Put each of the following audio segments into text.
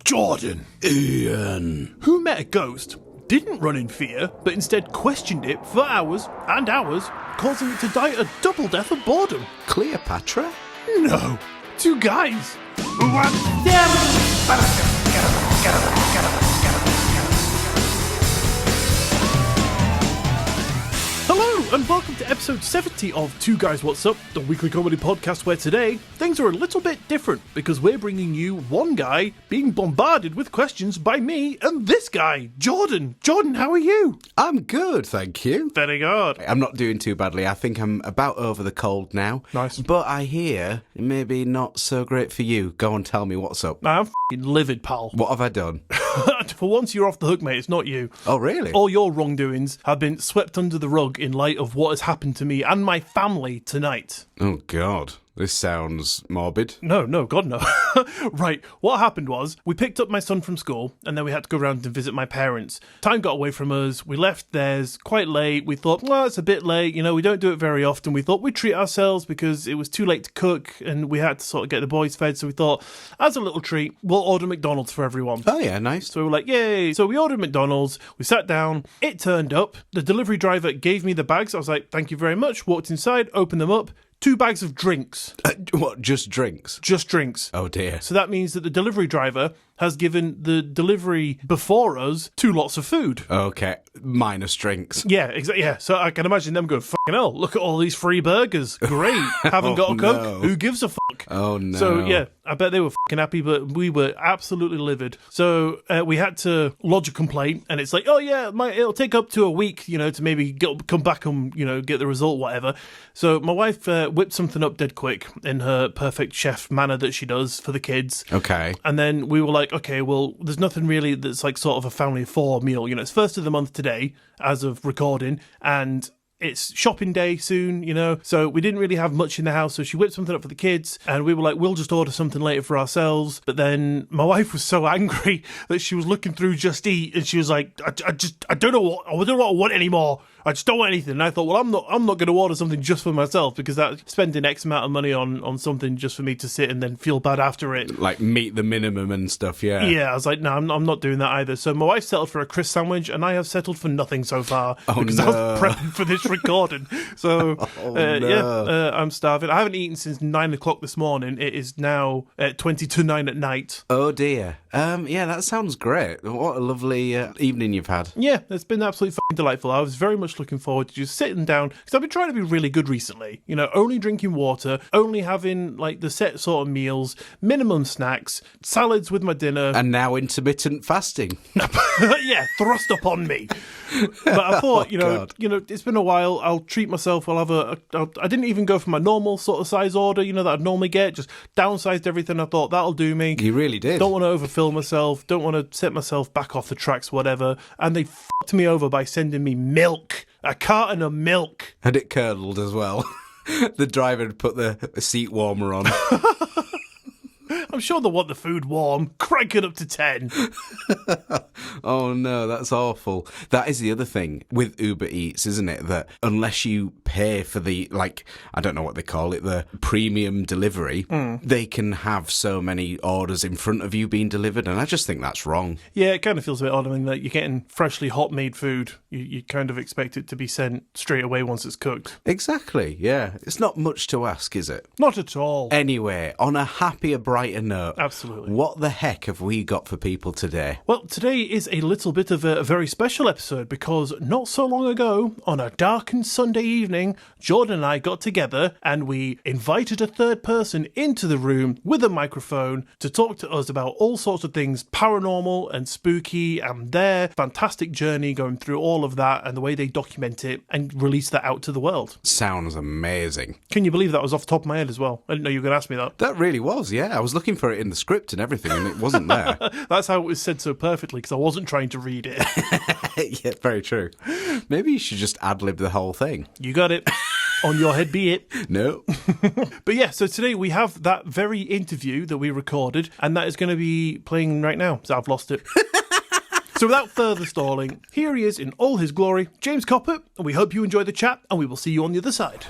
Jordan. Ian. Who met a ghost, didn't run in fear, but instead questioned it for hours and hours, causing it to die a double death of boredom. Cleopatra? No. Two guys. Hello, and welcome to episode 70 of Two Guys What's Up, the weekly comedy podcast where today things are a little bit different because we're bringing you one guy being bombarded with questions by me and this guy, Jordan. Jordan, how are you? I'm good, thank you. Very good. I'm not doing too badly. I think I'm about over the cold now. Nice. But I hear maybe not so great for you. Go and tell me what's up. I'm f***ing livid, pal. What have I done? For once, you're off the hook, mate. It's not you. Oh, really? All your wrongdoings have been swept under the rug in light of what has happened to me and my family tonight. Oh, God. This sounds morbid. No, God, no. Right, what happened was, we picked up my son from school, and then we had to go around and visit my parents. Time got away from us, we left theirs quite late, we thought, well, it's a bit late, we don't do it very often. We thought we'd treat ourselves because it was too late to cook, and we had to sort of get the boys fed, so we thought, as a little treat, we'll order McDonald's for everyone. Oh, yeah, nice. So we were like, yay. So we ordered McDonald's, we sat down, it turned up, the delivery driver gave me the bags, I was like, thank you very much, walked inside, opened them up, 2 bags of drinks. What, just drinks? Just drinks. Oh, dear. So that means that the delivery driver has given the delivery before us 2 lots of food. Okay, minus drinks. Yeah, exactly. Yeah, so I can imagine them going, fucking hell, look at all these free burgers. Great. Haven't got a Coke. No. Who gives a fuck? Oh, no. So, yeah, I bet they were fucking happy, but we were absolutely livid. So we had to lodge a complaint, and it's like, oh, yeah, it'll take up to a week, to maybe come back and, get the result, whatever. So my wife whipped something up dead quick in her perfect chef manner that she does for the kids. Okay. And then we were like, okay, well, there's nothing really that's like sort of a family of 4 meal. It's first of the month today, as of recording, and it's shopping day soon, so we didn't really have much in the house, so she whipped something up for the kids, and we were like, we'll just order something later for ourselves. But then my wife was so angry that she was looking through Just Eat, and she was like, I don't know what I want anymore. I just don't want anything. And I thought, well, I'm not going to order something just for myself, because that's spending X amount of money on something just for me to sit and then feel bad after it. Like meet the minimum and stuff, yeah. Yeah, I was like, no, I'm not doing that either. So my wife settled for a crisp sandwich, and I have settled for nothing so far because I was prepping for this recording. So, I'm starving. I haven't eaten since 9 o'clock this morning. It is now 20 to 9 at night. Oh, dear. Yeah, that sounds great. What a lovely evening you've had. Yeah, it's been absolutely fucking delightful. I was very much looking forward to just sitting down, because I've been trying to be really good recently. Only drinking water, only having like the set sort of meals, minimum snacks, salads with my dinner. And now intermittent fasting. Yeah, thrust upon me. But I thought, it's been a while. I'll treat myself. I'll have I didn't even go for my normal sort of size order, that I'd normally get. Just downsized everything. I thought that'll do me. You really did. Don't want to overfill myself. Don't want to set myself back off the tracks, whatever. And they fucked me over by sending me milk. A carton of milk. And it curdled as well. The driver had put the seat warmer on. I'm sure they want the food warm. Crank it up to 10. Oh no, that's awful. That is the other thing with Uber Eats, isn't it? That unless you pay for the, I don't know what they call it, the premium delivery, they can have so many orders in front of you being delivered, and I just think that's wrong. Yeah, it kind of feels a bit odd. I mean, like, you're getting freshly hot made food. You kind of expect it to be sent straight away once it's cooked. Exactly, yeah. It's not much to ask, is it? Not at all. Anyway, on a happier, brighter note, absolutely. What the heck have we got for people today? Well, today is a little bit of a very special episode, because not so long ago, on a darkened Sunday evening, Jordan and I got together and we invited a third person into the room with a microphone to talk to us about all sorts of things paranormal and spooky, and their fantastic journey going through all of that and the way they document it and release that out to the world. Sounds amazing. Can you believe that was off the top of my head as well? I didn't know you were going to ask me that. That really was, yeah. I was looking for it in the script and everything, and it wasn't there. That's how it was said so perfectly, because I wasn't trying to read it. Yeah, very true. Maybe you should just ad-lib the whole thing. You got it. On your head be it. No. But yeah, so today we have that very interview that we recorded, and that is going to be playing right now. So I've lost it. So without further stalling, here he is in all his glory, James Koppert, and we hope you enjoy the chat, and we will see you on the other side.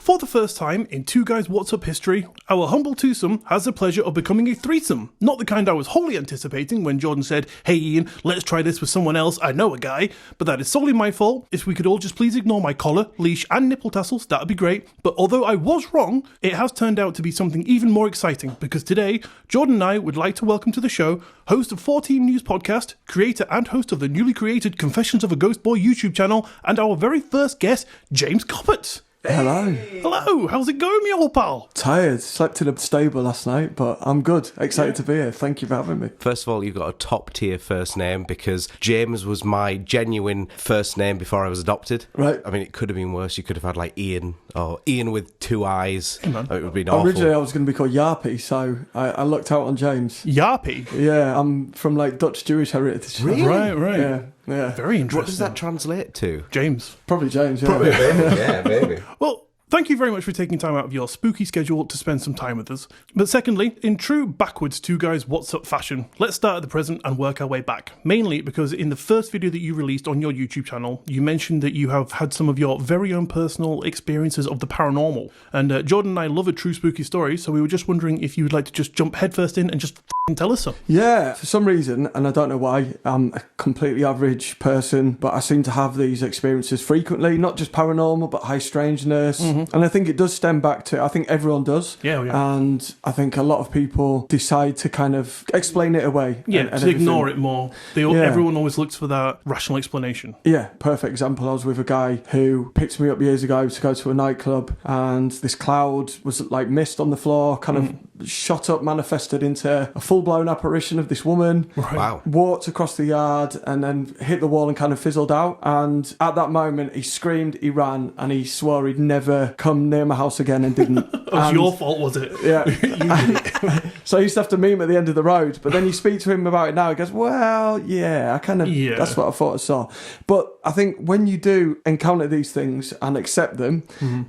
For the first time in Two Guys What's Up history, our humble twosome has the pleasure of becoming a threesome. Not the kind I was wholly anticipating when Jordan said, "Hey Ian, let's try this with someone else, I know a guy," but that is solely my fault. If we could all just please ignore my collar, leash and nipple tassels, that'd be great. But although I was wrong, it has turned out to be something even more exciting, because today, Jordan and I would like to welcome to the show host of Fortean News podcast, creator and host of the newly created Confessions of a Ghost Boy YouTube channel, and our very first guest, James Koppert. Hello. Hello, how's it going, me old pal? Tired. Slept in a stable last night, but I'm good. Excited to be here. Thank you for having me. First of all, you've got a top tier first name because James was my genuine first name before I was adopted. Right. I mean, it could have been worse. You could have had like Ian or Ian with two eyes. Hey, man. It would have been awful. Originally, I was going to be called Yarpy, so I looked out on James. Yarpy? Yeah, I'm from like Dutch Jewish heritage. Really? Right. Yeah. Very interesting. What does that translate to? James. Probably James, yeah. Probably, maybe. Yeah, maybe. Well, thank you very much for taking time out of your spooky schedule to spend some time with us. But secondly, in true backwards Two Guys What's Up fashion, let's start at the present and work our way back. Mainly because in the first video that you released on your YouTube channel, you mentioned that you have had some of your very own personal experiences of the paranormal. And Jordan and I love a true spooky story, so we were just wondering if you would like to just jump headfirst in and just tell us some. Yeah, for some reason, and I don't know why, I'm a completely average person, but I seem to have these experiences frequently, not just paranormal, but high strangeness. Mm-hmm. And I think it does stem back to, I think everyone does. Yeah. And I think a lot of people decide to kind of explain it away. Yeah, and to ignore it more. Everyone always looks for that rational explanation. Yeah, perfect example. I was with a guy who picked me up years ago to go to a nightclub, and this cloud was like mist on the floor, kind of shot up, manifested into a full-blown apparition of this woman. Right. Wow. Walked across the yard and then hit the wall and kind of fizzled out. And at that moment, he screamed, he ran, and he swore he'd never come near my house again and didn't. It was your fault, was it? Yeah. You did it. So I used to have to meet him at the end of the road. But then you speak to him about it now, he goes, well, yeah, that's what I thought I saw. But I think when you do encounter these things and accept them,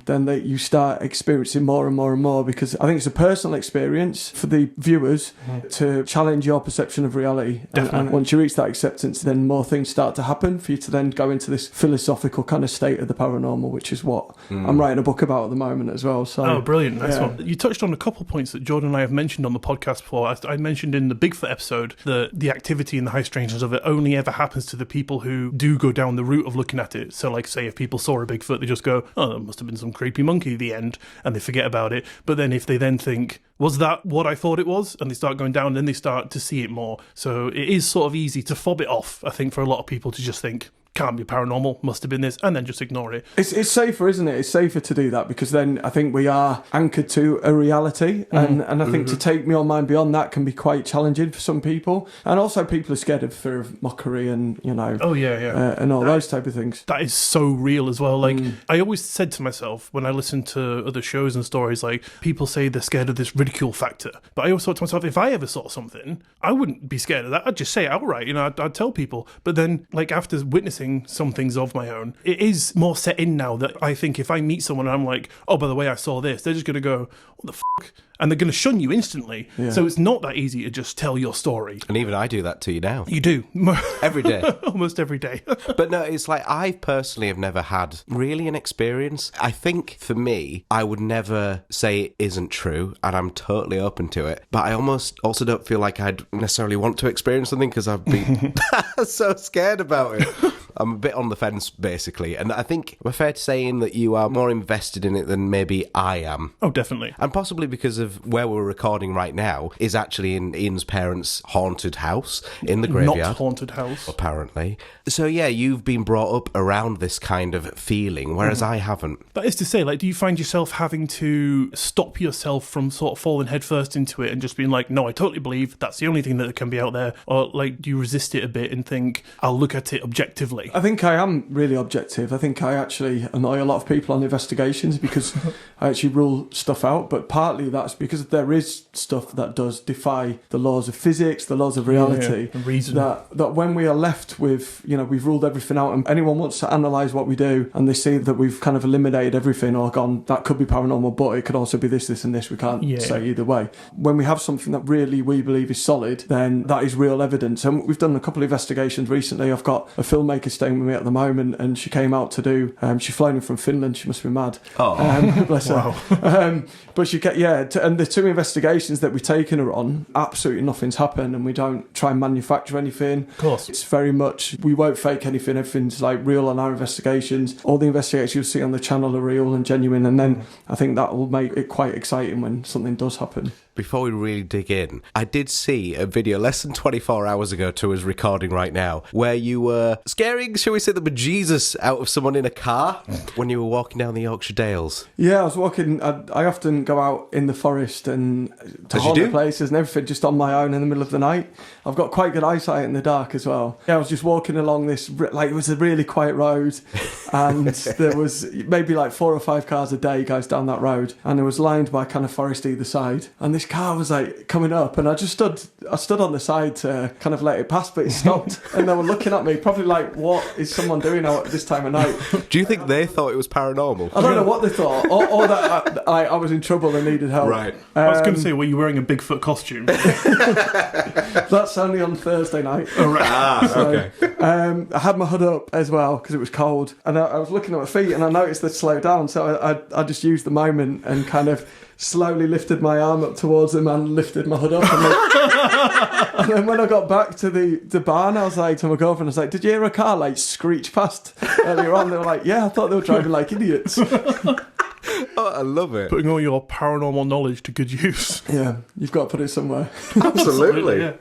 then you start experiencing more and more and more, because I think it's a personal experience for the viewers to challenge your perception of reality. And once you reach that acceptance, then more things start to happen for you to then go into this philosophical kind of state of the paranormal, which is what I'm writing a book about at the moment as well. So, oh, brilliant. Nice one. You touched on a couple of points that Jordan and I have mentioned on the podcast before. I mentioned in the Bigfoot episode that the activity and the high strangeness of it only ever happens to the people who do go down the route of looking at it. So, like, say, if people saw a Bigfoot, they just go, oh, that must have been some creepy monkey at the end, and they forget about it. But then if they then think, was that what I thought it was? And they start going down, then they start to see it more. So it is sort of easy to fob it off, I think, for a lot of people to just think, can't be paranormal, must have been this, and then just ignore it. It's safer, isn't it? It's safer to do that, because then I think we are anchored to a reality, and I think to take your mind beyond that can be quite challenging for some people, and also people are scared of fear of mockery and, you know, and all those type of things. That is so real as well. Like, I always said to myself when I listen to other shows and stories, like, people say they're scared of this ridicule factor, but I always thought to myself, if I ever saw something, I wouldn't be scared of that. I'd just say it outright, you know, I'd tell people. But then, like, after witnessing some things of my own, it is more set in now that I think if I meet someone and I'm like, oh, by the way, I saw this, they're just going to go, what the fuck? And they're going to shun you instantly. Yeah. So it's not that easy to just tell your story. And even I do that to you now. You do. Every day. Almost every day. But no, it's like I personally have never had really an experience. I think for me, I would never say it isn't true, and I'm totally open to it. But I almost also don't feel like I'd necessarily want to experience something because I've been so scared about it. I'm a bit on the fence, basically. And I think we're fair to saying that you are more invested in it than maybe I am. Oh, definitely. And possibly because of where we're recording right now is actually in Ian's parents' haunted house in the graveyard. Not haunted house. Apparently. So yeah, you've been brought up around this kind of feeling, whereas I haven't. That is to say, like, do you find yourself having to stop yourself from sort of falling headfirst into it and just being like, no, I totally believe that's the only thing that can be out there? Or, like, do you resist it a bit and think, I'll look at it objectively? I think I am really objective. I think I actually annoy a lot of people on investigations because I actually rule stuff out, but partly that's because there is stuff that does defy the laws of physics, the laws of reality. Yeah, reason. That when we are left with, you know, we've ruled everything out and anyone wants to analyse what we do and they see that we've kind of eliminated everything or gone, that could be paranormal, but it could also be this, and this. We can't say either way. When we have something that really we believe is solid, then that is real evidence. And we've done a couple of investigations recently. I've got a filmmaker staying with me at the moment, and she came out to do. She's flown in from Finland. She must be mad. Oh, bless her. But she get and the 2 investigations that we've taken her on, absolutely nothing's happened, and we don't try and manufacture anything. Of course, it's very much we won't fake anything. Everything's like real on our investigations. All the investigations you'll see on the channel are real and genuine, and then I think that will make it quite exciting when something does happen. Before we really dig in, I did see a video less than 24 hours ago to us recording right now, where you were scaring, shall we say, the bejesus out of someone in a car when you were walking down the Yorkshire Dales. Yeah, I was walking. I often go out in the forest and to haunted places and everything just on my own in the middle of the night. I've got quite good eyesight in the dark as well. Yeah, I was just walking along this, like, it was a really quiet road, and there was maybe like 4 or 5 cars a day goes down that road, and it was lined by kind of forest either side, and this car was like coming up, and I stood on the side to kind of let it pass, but it stopped, and they were looking at me probably like, what is someone doing out at this time of night? Do you think they thought it was paranormal? I don't know what they thought, or that I was in trouble and needed help. Right. I was going to say, were you wearing a Bigfoot costume? That's only on Thursday night. Oh, right. Okay. I had my hood up as well because it was cold, and I was looking at my feet, and I noticed they'd slowed down, so I just used the moment and kind of slowly lifted my arm up towards them and lifted my hood up, and then when I got back to the barn, I was like to my girlfriend, I was like, did you hear a car like screech past earlier on? They were like, yeah, I thought they were driving like idiots. Oh, I love it. Putting all your paranormal knowledge to good use. Yeah, you've got to put it somewhere. Absolutely. Yeah.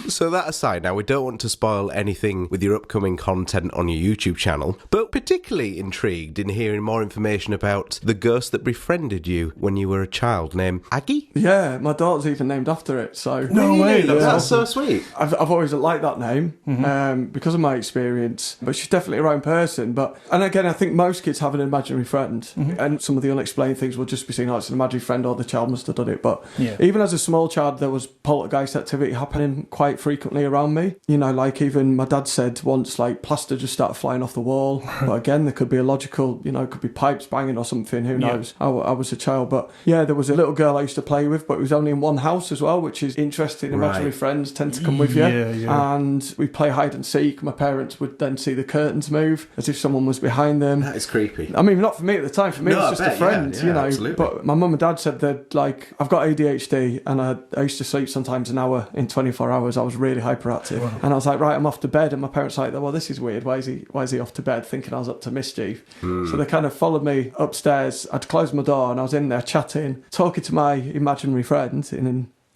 So that aside, now we don't want to spoil anything with your upcoming content on your YouTube channel, but particularly intrigued in hearing more information about the ghost that befriended you when you were a child, named Aggie? Yeah, my daughter's even named after it, so... No way, That's so sweet. I've always liked that name because of my experience, but she's definitely her own person. And again, I think most kids have an imaginary friend, and some of the unexplained things will just be seen, oh, it's an imaginary friend or the child must have done it. But even as a small child, there was poltergeist activity happening quite frequently around me. You know, like even my dad said once, like plaster just started flying off the wall. But again, there could be a logical, you know, it could be pipes banging or something, who knows. I was a child, but yeah, there was a little girl I used to play with, but it was only in one house as well, which is interesting. Imaginary friends tend to come with you, and we play hide and seek. My parents would then see the curtains move as if someone was behind them. That is creepy. I mean, not for me at the time. For me, it was just a friend, you know. Absolutely. But my mum and dad said that, like, I've got ADHD, and I used to sleep sometimes an hour in 24 hours. I was really hyperactive, and I was like, right, I'm off to bed. And my parents were like, well, this is weird. Why is he off to bed? Thinking I was up to mischief. So they kind of followed me upstairs. I'd closed my door, and I was in there chatting, talking to my imaginary friend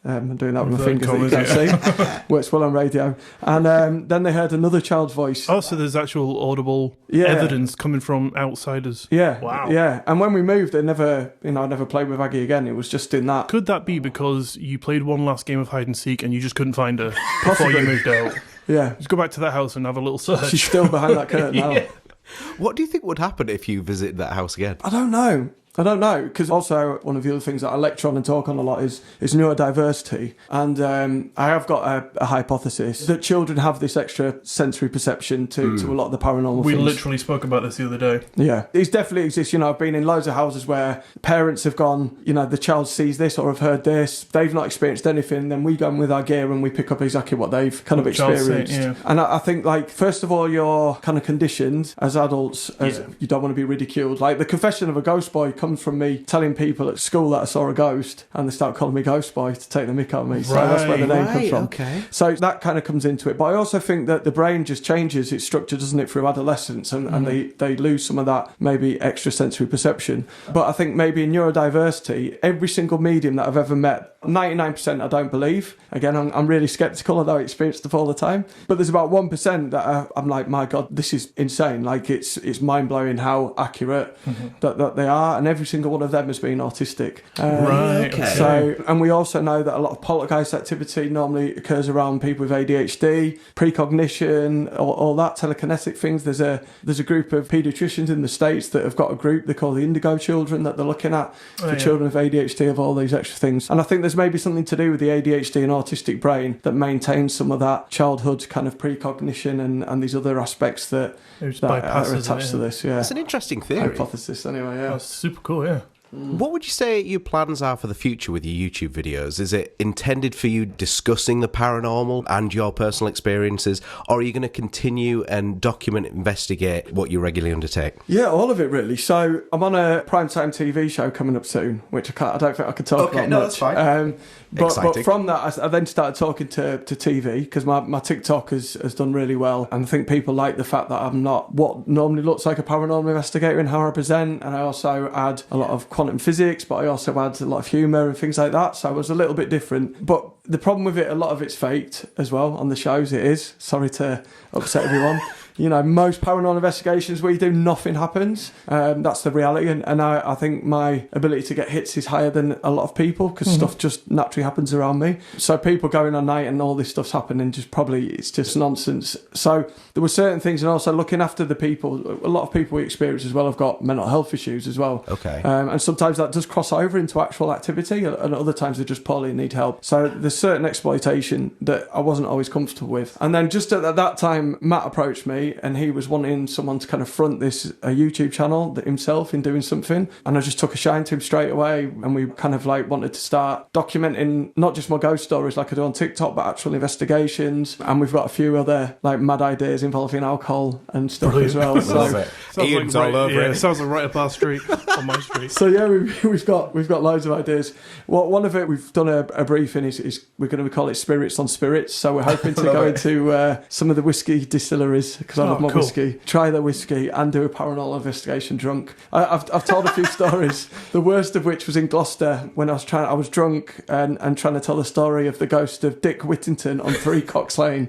I'm doing that with my fingers that you can't see. Works well on radio. And then they heard another child's voice. Oh, so there's actual audible evidence coming from outsiders. Yeah. Wow. Yeah. And when we moved, I never played with Aggie again. It was just in that. Could that be because you played one last game of hide and seek and you just couldn't find her before you moved out? Yeah. Just go back to that house and have a little search. She's still behind that curtain now. What do you think would happen if you visited that house again? I don't know, because also one of the other things that I lecture on and talk on a lot is neurodiversity. And I have got a hypothesis that children have this extra sensory perception to a lot of the paranormal We things. literally spoke about this the other day. Yeah, it definitely exists. You know, I've been in loads of houses where parents have gone, you know, the child sees this or have heard this, they've not experienced anything, then we go in with our gear and we pick up exactly what they've kind of experienced. And I think, like, first of all, you're kind of conditioned as adults, as you don't want to be ridiculed. Like, the confession of a ghost boy comes from me telling people at school that I saw a ghost, and they start calling me Ghost Boy to take the mick out of me. So that's where the name comes from. Okay. So that kind of comes into it. But I also think that the brain just changes its structure, doesn't it, through adolescence, and they lose some of that maybe extra sensory perception. But I think maybe in neurodiversity, every single medium that I've ever met, 99% I don't believe. Again, I'm really sceptical, although I experience stuff all the time. But there's about 1% that I'm like, my God, this is insane. Like, it's mind-blowing how accurate that they are, and every single one of them has been autistic. Right. Okay. So, and we also know that a lot of poltergeist activity normally occurs around people with ADHD, precognition, all that telekinetic things. There's a group of paediatricians in the States that have got a group they call the Indigo Children that they're looking at for children with ADHD, of all these extra things. And I think there's maybe something to do with the ADHD and autistic brain that maintains some of that childhood kind of precognition and these other aspects that are attached to this. Yeah, That's an interesting theory. Hypothesis, anyway. Yeah, That's super cool. Yeah. What would you say your plans are for the future with your YouTube videos? Is it intended for you discussing the paranormal and your personal experiences, or are you going to continue and document, investigate what you regularly undertake? Yeah, all of it really. So I'm on a primetime TV show coming up soon, which I don't think I could talk about much. That's fine. But from that, I then started talking to TV, because my TikTok has done really well. And I think people like the fact that I'm not what normally looks like a paranormal investigator in how I present. And I also add a lot of quantum physics, but I also add a lot of humour and things like that. So I was a little bit different. But the problem with it, a lot of it's faked as well on the shows. It is. Sorry to upset everyone. You know, most paranormal investigations where you do nothing happens. That's the reality. And I think my ability to get hits is higher than a lot of people, because stuff just naturally happens around me. So people going on night and all this stuff's happening, it's just nonsense. So there were certain things, and also looking after the people. A lot of people we experience as well have got mental health issues as well. Okay. And sometimes that does cross over into actual activity, and other times they just poorly need help. So there's certain exploitation that I wasn't always comfortable with. And then just at that time, Matt approached me, and he was wanting someone to kind of front a YouTube channel himself in doing something. And I just took a shine to him straight away, and we kind of like wanted to start documenting not just my ghost stories like I do on TikTok, but actual investigations. And we've got a few other like mad ideas involving alcohol and stuff as well. So Ian's all over it. Sounds like right up our street, on my street. So yeah, we've got loads of ideas. One of it, we've done a briefing, is we're going to call it Spirits on Spirits. So we're hoping to go into some of the whiskey distilleries, because I love my whiskey, try the whiskey and do a paranormal investigation drunk. I've told a few stories, the worst of which was in Gloucester, when I was drunk and trying to tell the story of the ghost of Dick Whittington on 3 Cox Lane.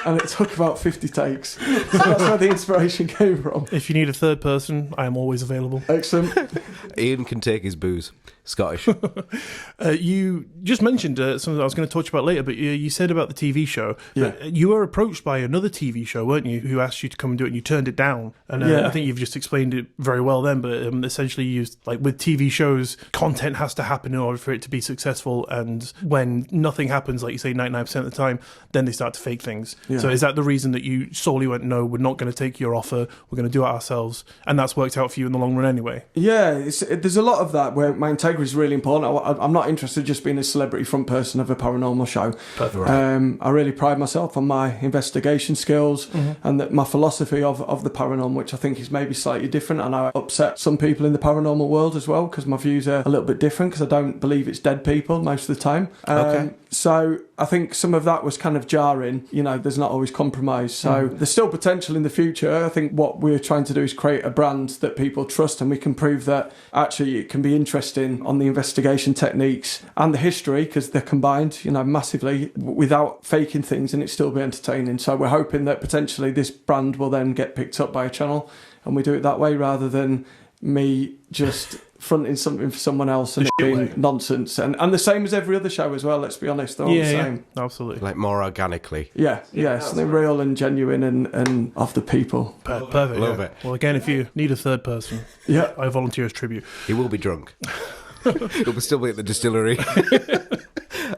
And it took about 50 takes. So that's where the inspiration came from. If you need a third person, I am always available. Excellent. Ian can take his booze. Scottish. You just mentioned something I was going to talk about later, but you said about the TV show. Yeah. You were approached by another TV show, weren't you, who asked you to come and do it, and you turned it down. And I think you've just explained it very well then, but essentially like with TV shows, content has to happen in order for it to be successful, and when nothing happens, like you say, 99% of the time, then they start to fake things. Yeah. So is that the reason that you solely went, no, we're not going to take your offer, we're going to do it ourselves, and that's worked out for you in the long run anyway? Yeah, there's a lot of that where my integrity is really important. I'm not interested in just being a celebrity front person of a paranormal show. Right. I really pride myself on my investigation skills and my philosophy of the paranormal, which I think is maybe slightly different, and I upset some people in the paranormal world as well, because my views are a little bit different, because I don't believe it's dead people most of the time. So I think some of that was kind of jarring. You know, there's not always compromise. So there's still potential in the future. I think what we're trying to do is create a brand that people trust, and we can prove that actually it can be interesting on the investigation techniques and the history, because they're combined, you know, massively, without faking things, and it still be entertaining. So we're hoping that potentially this brand will then get picked up by a channel, and we do it that way rather than me just fronting something for someone else and it being nonsense. And the same as every other show as well, let's be honest, they're all the same. Yeah, absolutely. Like more organically. Yeah, something real and genuine and of the people. Perfect. Love it. Well, again, if you need a third person, I volunteer as tribute. He will be drunk. He'll still be at the distillery.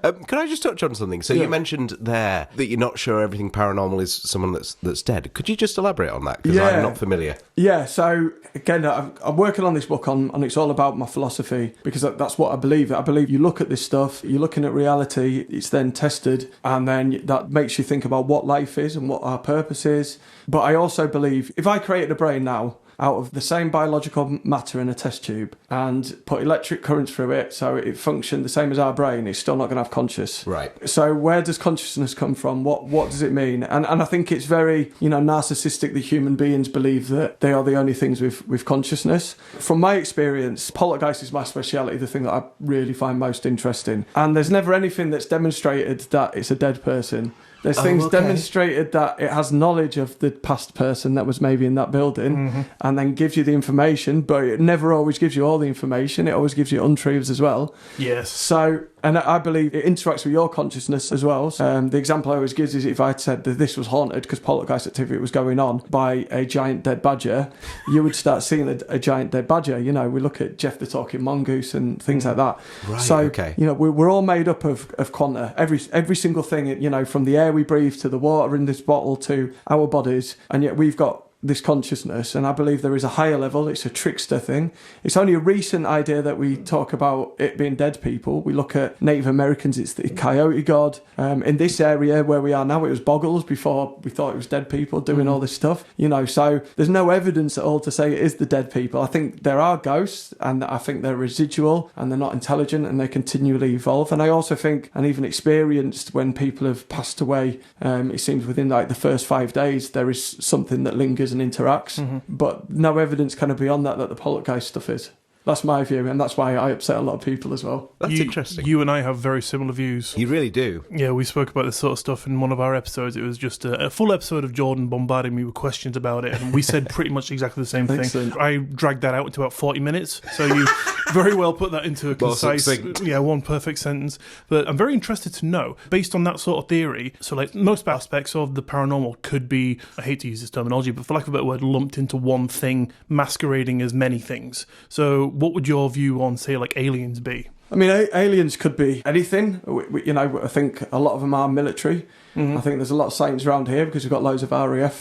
Can I just touch on something? So you mentioned there that you're not sure everything paranormal is someone that's dead. Could you just elaborate on that? Because I'm not familiar. Yeah, so again, I'm working on this book and it's all about my philosophy, because that's what I believe. I believe you look at this stuff, you're looking at reality, it's then tested, and then that makes you think about what life is and what our purpose is. But I also believe if I created a brain now, out of the same biological matter in a test tube and put electric currents through it so it functioned the same as our brain, it's still not going to have conscious. Right. So where does consciousness come from? What does it mean? And I think it's very, narcissistic that human beings believe that they are the only things with consciousness. From my experience, poltergeist is my speciality, the thing that I really find most interesting. And there's never anything that's demonstrated that it's a dead person. There's things demonstrated that it has knowledge of the past person that was maybe in that building and then gives you the information, but it never always gives you all the information. It always gives you untruths as well. Yes. So, and I believe it interacts with your consciousness as well. The example I always give is if I'd said that this was haunted because poltergeist activity was going on by a giant dead badger, you would start seeing a giant dead badger. We look at Jeff the Talking Mongoose and things like that. Right, so, we're all made up of quanta. Every single thing, from the air we breathe to the water in this bottle to our bodies, and yet we've got this consciousness, and I believe there is a higher level. It's a trickster thing. It's only a recent idea that we talk about it being dead people. We look at Native Americans, it's the coyote god. In this area where we are now, it was boggles before we thought it was dead people doing all this stuff. So there's no evidence at all to say it is the dead people. I think there are ghosts, and I think they're residual, and they're not intelligent, and they continually evolve. And I also think, and even experienced, when people have passed away, it seems within like the first 5 days, there is something that lingers and interacts, but no evidence kind of beyond that the poltergeist stuff is. That's my view, and that's why I upset a lot of people as well. That's interesting. You and I have very similar views. You really do. Yeah, we spoke about this sort of stuff in one of our episodes. It was just a full episode of Jordan bombarding me with questions about it, and we said pretty much exactly the same thing. Excellent. I dragged that out into about 40 minutes, so you very well put that into a concise, one perfect sentence. But I'm very interested to know, based on that sort of theory, so like most aspects of the paranormal could be, I hate to use this terminology, but for lack of a better word, lumped into one thing, masquerading as many things. So what would your view on, say, like aliens be? I mean, aliens could be anything. I think a lot of them are military. I think there's a lot of sightings around here because we've got loads of RAF,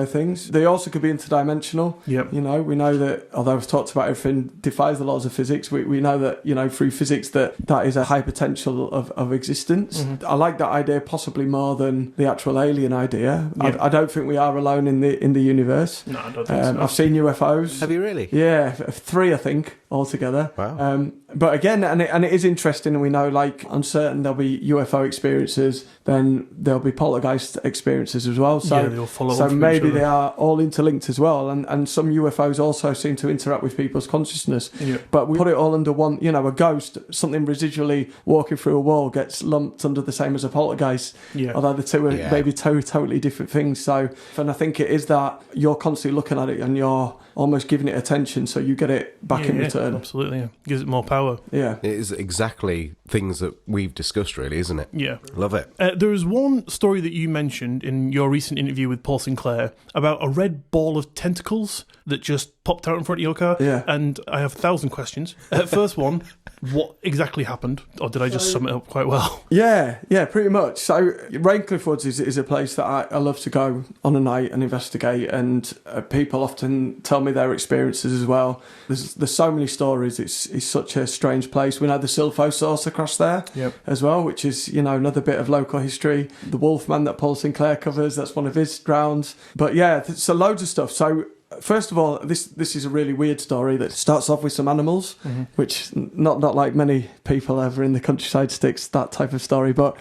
things. They also could be interdimensional. We know that, although I've talked about everything defies the laws of physics, we know that, through physics that is a high potential of existence. I like that idea possibly more than the actual alien idea. I don't think we are alone in the universe. No, I don't think so. I've seen UFOs. Have you really? Yeah, 3, I think, altogether. Wow. But again, and it is interesting, and we know, like, on certain there'll be UFO experiences, then there'll be poltergeist experiences as well. So, they'll follow so on from maybe each other. they are all interlinked as well. And some UFOs also seem to interact with people's consciousness. Yeah. But we put it all under one, a ghost, something residually walking through a wall gets lumped under the same as a poltergeist. Yeah. Although the two are maybe two totally different things. So, and I think it is that you're constantly looking at it and you're almost giving it attention, so you get it back in return. Absolutely, yeah. Gives it more power. Yeah. It is exactly things that we've discussed, really, isn't it? Yeah. Love it. There was one story that you mentioned in your recent interview with Paul Sinclair about a red ball of tentacles that just popped out in front of your car. Yeah. And I have 1,000 questions. First one, what exactly happened? Or did I just sum it up quite well? Yeah, pretty much. So Raincliffe Woods is a place that I love to go on a night and investigate, and people often tell me their experiences as well. There's so many stories. It's such a strange place. We know the Silpho source across there as well, which is, another bit of local history. The Wolfman that Paul Sinclair covers, that's one of his grounds. But yeah, so loads of stuff. So first of all, this is a really weird story that starts off with some animals, which not like many people ever in the countryside sticks that type of story, but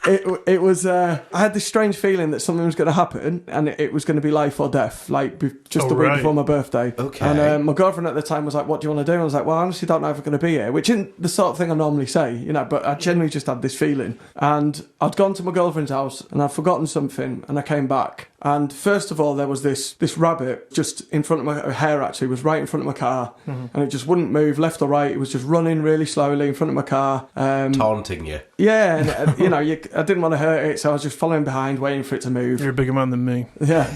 it was I had this strange feeling that something was going to happen, and it was going to be life or death, like just the week before my birthday. Okay. And my girlfriend at the time was like, "What do you want to do?" And I was like, "Well, I honestly don't know if I'm going to be here," which isn't the sort of thing I normally say, but I genuinely just had this feeling. And I'd gone to my girlfriend's house and I'd forgotten something, and I came back. And first of all, there was this rabbit just in front of my hair, actually, was right in front of my car, and it just wouldn't move left or right. It was just running really slowly in front of my car. Taunting you. Yeah, and I didn't want to hurt it, so I was just following behind, waiting for it to move. You're a bigger man than me. Yeah.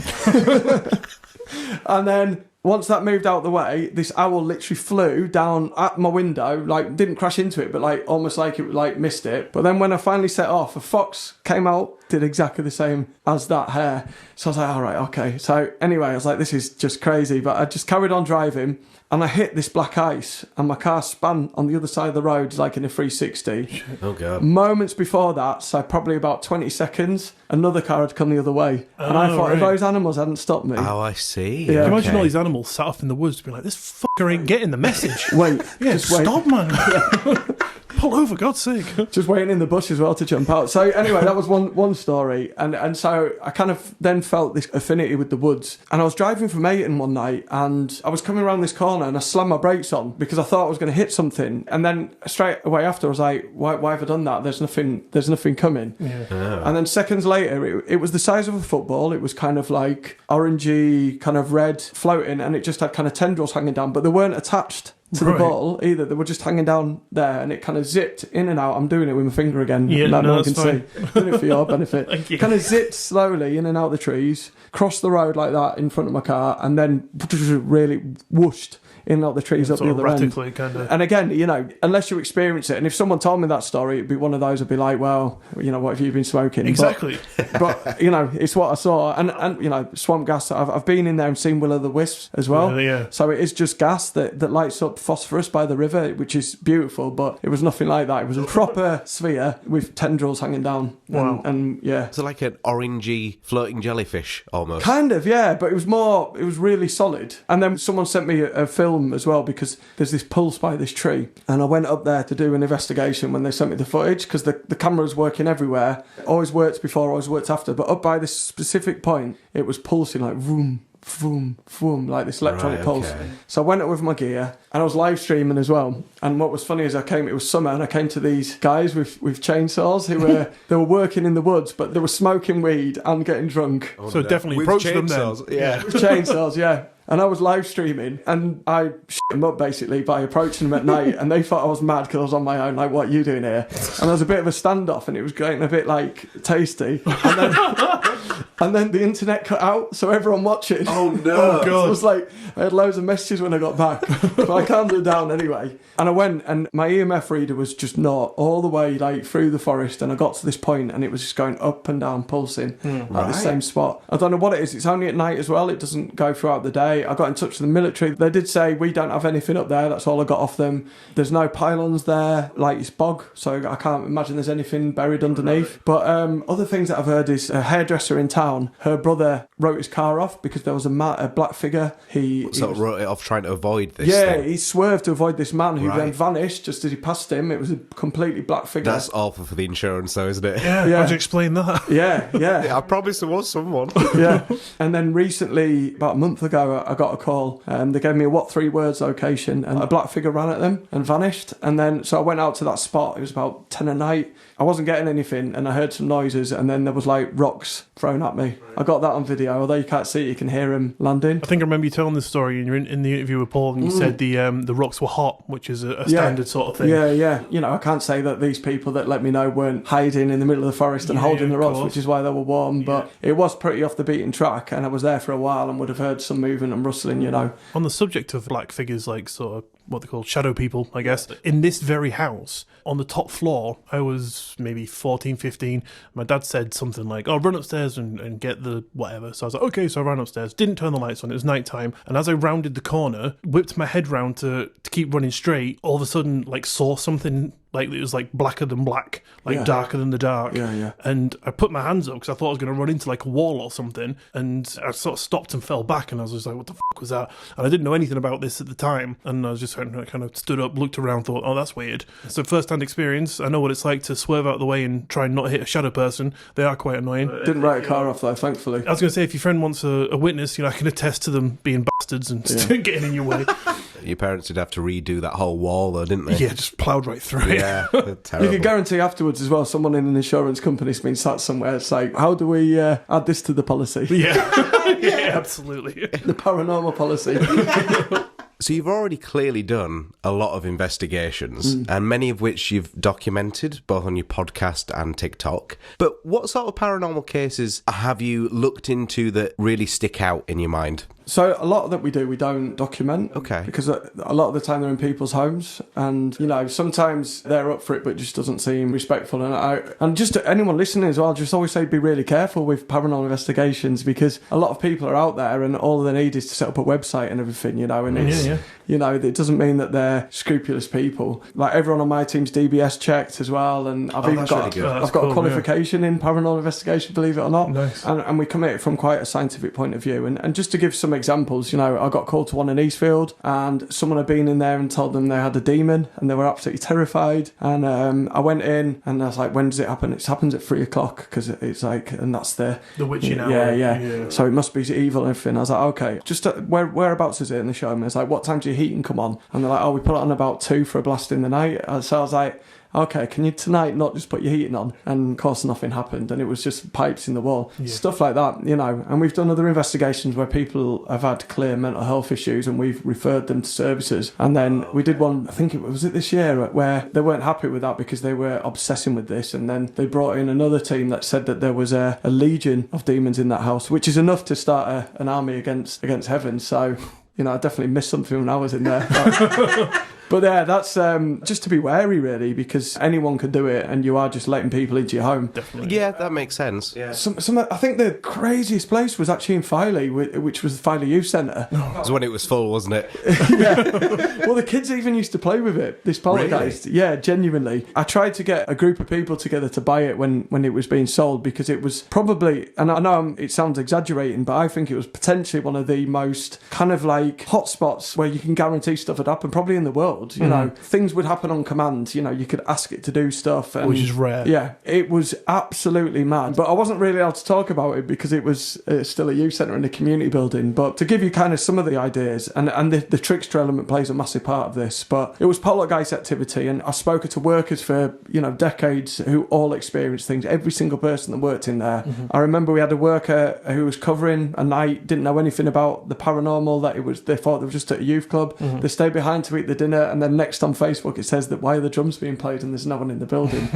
And then once that moved out the way, this owl literally flew down at my window, like didn't crash into it, but like almost like it like missed it. But then when I finally set off, a fox came out, did exactly the same as that hare. So I was like, all right, okay. So anyway, I was like, this is just crazy. But I just carried on driving, and I hit this black ice, and my car spun on the other side of the road, like in a 360. Oh, God. Moments before that, so probably about 20 seconds, another car had come the other way. And I thought, if those animals hadn't stopped me... Oh, I see. Yeah. Imagine all these animals sat off in the woods being like, this fucker ain't getting the message. Wait, Yeah, just wait. stop, man. Pull over, God's sake. Just waiting in the bush as well to jump out. So anyway, that was one story. And so I kind of then felt this affinity with the woods. And I was driving from Ayton one night, and I was coming around this corner, and I slammed my brakes on because I thought I was going to hit something. And then straight away after, I was like, why have I done that? There's nothing coming. Yeah. Oh. And then seconds later, it was the size of a football. It was kind of like orangey, kind of red, floating, and it just had kind of tendrils hanging down, but they weren't attached to the ball either. They were just hanging down there, and it kind of zipped in and out. I'm doing it with my finger again. Yeah, no one that's can fine. see. Doing it for your benefit. Thank you. Kind of zipped slowly in and out the trees, crossed the road like that in front of my car, and then really whooshed in like the trees up the Sort of other end. erratically, kind of. And again, you know, unless you experience it, and if someone told me that story, it'd be one of those. I'd be like, well, you know, what have you been smoking? Exactly. But you know, it's what I saw, and you know, swamp gas. I've been in there and seen will-o'-the-wisps as well. Yeah. So it is just gas that lights up phosphorus by the river, which is beautiful. But it was nothing like that. It was a proper sphere with tendrils hanging down. Wow. And yeah. It's like an orangey floating jellyfish almost. Kind of, yeah, but it was really solid. And then someone sent me a film as well, because there's this pulse by this tree. And I went up there to do an investigation when they sent me the footage, because the camera was working everywhere. Always worked before, always worked after. But up by this specific point, it was pulsing like vroom, vroom, vroom, like this electronic pulse. So I went up with my gear, and I was live streaming as well. And what was funny is it was summer, and I came to these guys with chainsaws who they were working in the woods, but they were smoking weed and getting drunk. So definitely approach them then. Yeah. With chainsaws, yeah. And I was live streaming, and I shit them up basically by approaching them at night, and they thought I was mad because I was on my own, like, what are you doing here? And there was a bit of a standoff, and it was getting a bit, like, tasty. And then the internet cut out, so everyone watching. Oh, no. Oh, God. It was like, I had loads of messages when I got back, but I calmed it down anyway. And I went, and my EMF reader was just not all the way, like, through the forest, and I got to this point, and it was just going up and down, pulsing at the same spot. I don't know what it is. It's only at night as well. It doesn't go throughout the day. I got in touch with the military. They did say, we don't have anything up there. That's all I got off them. There's no pylons there. Like, it's bog, so I can't imagine there's anything buried underneath. But other things that I've heard is a hairdresser in town, her brother wrote his car off because there was a black figure. He Wrote it off trying to avoid this Yeah, thing. he swerved to avoid this man who then vanished just as he passed him. It was a completely black figure. That's awful for the insurance though, isn't it? Yeah, how'd you explain that? Yeah. I promised there was someone. Yeah. And then recently, about a month ago, I got a call. They gave me a 3 words location, and a black figure ran at them and vanished. And then, so I went out to that spot. It was about 10 at night. I wasn't getting anything, and I heard some noises, and then there was like rocks thrown at me. I got that on video. Although you can't see it, you can hear them landing. I think I remember you telling this story, and you're in the interview with Paul, and you said the rocks were hot, which is a standard sort of thing. Yeah. You know, I can't say that these people that let me know weren't hiding in the middle of the forest and holding the rocks, which is why they were warm. But it was pretty off the beaten track, and I was there for a while and would have heard some movement and rustling, you know. On the subject of black figures, like sort of what they call shadow people, I guess, in this very house, on the top floor, I was maybe 14, 15. My dad said something like, oh, run upstairs and get the whatever. So I was like, okay, so I ran upstairs, didn't turn the lights on, it was nighttime. And as I rounded the corner, whipped my head round to keep running straight, all of a sudden, like, saw something, like, it was like blacker than black, like darker than the dark. Yeah. And I put my hands up because I thought I was going to run into like a wall or something. And I sort of stopped and fell back, and I was just like, what the fuck was that? And I didn't know anything about this at the time. And I was just kind of stood up, looked around, thought, oh, that's weird. So first-hand experience, I know what it's like to swerve out of the way and try and not hit a shadow person. They are quite annoying. Didn't write a car off though, thankfully. I was going to say, if your friend wants a witness, you know, I can attest to them being bastards and getting in your way. Your parents did have to redo that whole wall though, didn't they? Yeah, just ploughed right through it. Yeah, terrible. You can guarantee afterwards as well, someone in an insurance company's been sat somewhere. It's like, how do we add this to the policy? Yeah, absolutely. The paranormal policy. So you've already clearly done a lot of investigations, and many of which you've documented, both on your podcast and TikTok. But what sort of paranormal cases have you looked into that really stick out in your mind? So a lot that we do, we don't document. Okay. Because a lot of the time they're in people's homes, and, you know, sometimes they're up for it, but just doesn't seem respectful. And just to anyone listening as well, just always say be really careful with paranormal investigations, because a lot of people are out there and all they need is to set up a website and everything, you know, and it's, you know, it doesn't mean that they're scrupulous people. Like, everyone on my team's DBS checked as well, and I've even got I've got a qualification in paranormal investigation, believe it or not. Nice. And we come at it from quite a scientific point of view. And just to give some examples, you know, I got called to one in Eastfield, and someone had been in there and told them they had a demon, and they were absolutely terrified. And I went in, and I was like, when does it happen? It happens at 3 o'clock, because it's like, and that's the witching hour. Yeah. So it must be evil and everything. I was like, okay, just whereabouts is it in the show? And it's like, what time do your heating come on? And they're like, oh, we put it on about 2 for a blast in the night. So I was like, okay, can you tonight not just put your heating on? And of course nothing happened, and it was just pipes in the wall. Stuff like that, you know. And we've done other investigations where people have had clear mental health issues, and we've referred them to services. And then we did one, I think it was this year, where they weren't happy with that because they were obsessing with this, and then they brought in another team that said that there was a legion of demons in that house, which is enough to start an army against heaven. So You know, I definitely missed something when I was in there. But yeah, that's just to be wary, really, because anyone can do it, and you are just letting people into your home. Definitely. Yeah, that makes sense. Yeah. I think the craziest place was actually in Filey, which was the Filey Youth Centre. It was when it was full, wasn't it? Yeah. Well, the kids even used to play with it, this poltergeist. Really? Yeah, genuinely. I tried to get a group of people together to buy it when it was being sold, because it was probably, and I know it sounds exaggerating, but I think it was potentially one of the most kind of like hotspots where you can guarantee stuff would happen, probably in the world. You know, things would happen on command. You know, you could ask it to do stuff. And, which is rare. Yeah, it was absolutely mad. But I wasn't really allowed to talk about it because it was still a youth centre in a community building. But to give you kind of some of the ideas, and the trickster element plays a massive part of this, but it was poltergeist activity, and I spoke to workers for, you know, decades who all experienced things, every single person that worked in there. I remember we had a worker who was covering a night, didn't know anything about the paranormal, they thought they were just at a youth club. They stayed behind to eat the dinner, and then next on Facebook it says that why are the drums being played and there's no one in the building.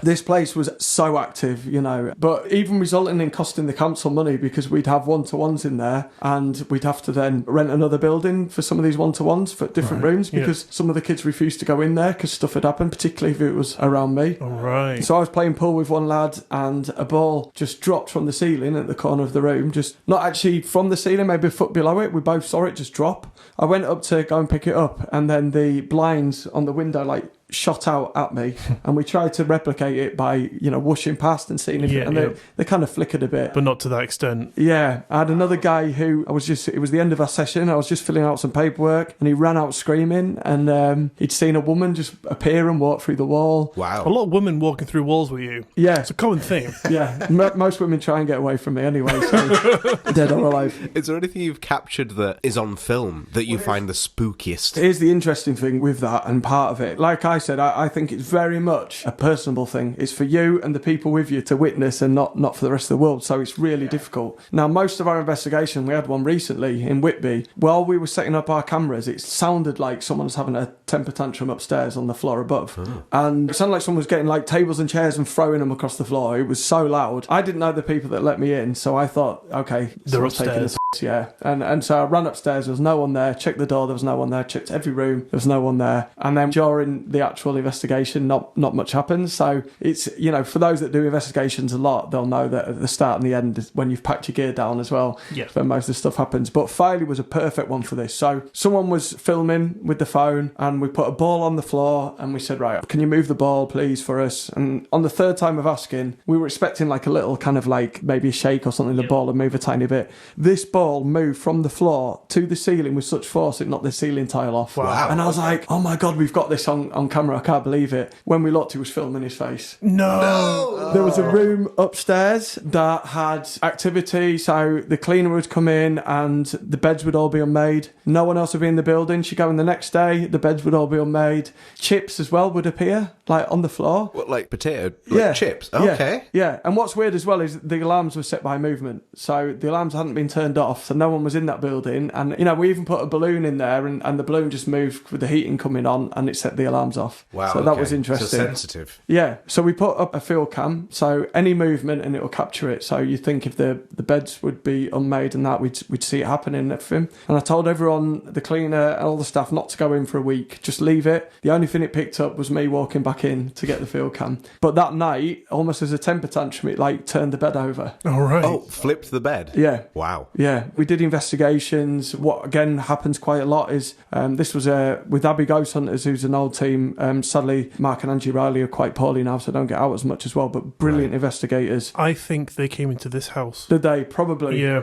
This place was so active, you know, but even resulting in costing the council money, because we'd have one-to-ones in there and we'd have to then rent another building for some of these one-to-ones for different rooms, because some of the kids refused to go in there because stuff had happened, particularly if it was around me. Right. So I was playing pool with one lad, and a ball just dropped from the ceiling at the corner of the room, just not actually from the ceiling, maybe a foot below it. We both saw it just drop. I went up to go and pick it up, and then the blinds on the window like shot out at me, and we tried to replicate it by, you know, whooshing past and seeing if they kind of flickered a bit, but not to that extent. Yeah, I had another guy who it was the end of our session, I was just filling out some paperwork, and he ran out screaming, and he'd seen a woman just appear and walk through the wall. Wow. A lot of women walking through walls with you. Yeah, it's a common theme. Yeah, most women try and get away from me anyway, so dead or alive. Is there anything you've captured that is on film that you find the spookiest? Here's the interesting thing with that, and part of it, like I said, I think it's very much a personable thing. It's for you and the people with you to witness, and not for the rest of the world, so it's really difficult. Now, most of our investigation, we had one recently in Whitby, while we were setting up our cameras, it sounded like someone was having a temper tantrum upstairs on the floor above. And it sounded like someone was getting like tables and chairs and throwing them across the floor. It was so loud. I didn't know the people that let me in, so I thought, okay, they're upstairs. Yeah, and so I ran upstairs, there was no one there, checked the door, there was no one there, checked every room, there was no one there, and then during the actual investigation, not much happens. So it's, you know, for those that do investigations a lot, they'll know that at the start and the end is when you've packed your gear down as well, when most of the stuff happens. But Filey was a perfect one for this. So someone was filming with the phone, and we put a ball on the floor, and we said, right, can you move the ball please for us? And on the third time of asking, we were expecting like a little kind of like maybe a shake or something, the ball would move a tiny bit. This ball moved from the floor to the ceiling with such force it knocked the ceiling tile off. Wow. And I was like, oh my god, we've got this on camera, I can't believe it. When we looked, he was filming his face. No. There was a room upstairs that had activity, so the cleaner would come in and the beds would all be unmade. No one else would be in the building. She'd go in the next day, the beds would all be unmade. Chips as well would appear, like on the floor. What, like potato chips? Okay. Yeah, and what's weird as well is the alarms were set by movement. So the alarms hadn't been turned off, so no one was in that building. And, you know, we even put a balloon in there, and the balloon just moved with the heating coming on, and it set the alarms off. Wow. So that was interesting. So sensitive. Yeah, so we put up a field cam, so any movement and it will capture it. So you think if the beds would be unmade and that, we'd see it happening and everything. And I told everyone, the cleaner and all the staff, not to go in for a week, just leave it. The only thing it picked up was me walking back in to get the field cam. But that night, almost as a temper tantrum, it like turned the bed over. All right. Oh, flipped the bed? Yeah. Wow. Yeah, we did investigations. What again happens quite a lot is this was with Abbey Ghost Hunters, who's an old team. Sadly, Mark and Angie Riley are quite poorly now, so don't get out as much as well, but brilliant investigators. I think they came into this house. Did they? Probably. Yeah.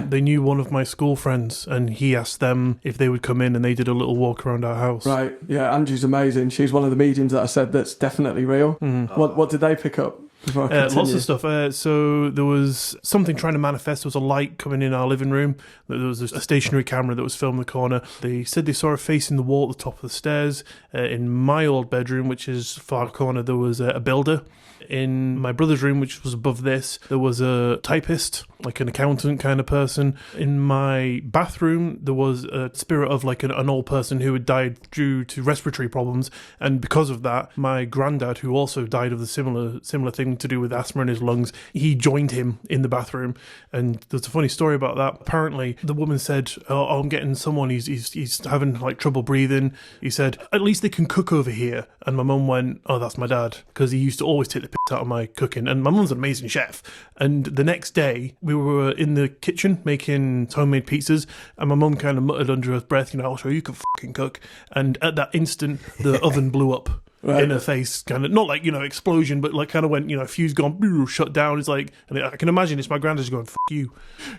They knew one of my school friends, and he asked them if they would come in, and they did a little walk around our house. Right. Yeah, Angie's amazing. She's one of the mediums that I said that's definitely real. What did they pick up? Lots of stuff. So there was something trying to manifest. There was a light coming in our living room. There was a stationary camera that was filming the corner. They said they saw a face in the wall at the top of the stairs. In my old bedroom, which is far corner, there was a builder. In my brother's room, which was above this, there was a typist. like an accountant kind of person. In my bathroom, there was a spirit of like an old person who had died due to respiratory problems, and because of that, my granddad, who also died of the similar thing to do with asthma in his lungs, he joined him in the bathroom. And there's a funny story about that. Apparently, the woman said, "Oh, I'm getting someone. He's having like trouble breathing." He said, "At least they can cook over here." And my mum went, "Oh, that's my dad," because he used to always take the piss out of my cooking. And my mum's an amazing chef. And the next day, we were in the kitchen making homemade pizzas, and my mum kind of muttered under her breath, "I'll show you can fucking cook." And at that instant, the oven blew up. Right. In her face, kind of, not like, explosion, but like kind of went, fuse gone, shut down. It's like, and I can imagine it's my granddad's going, "Fuck you,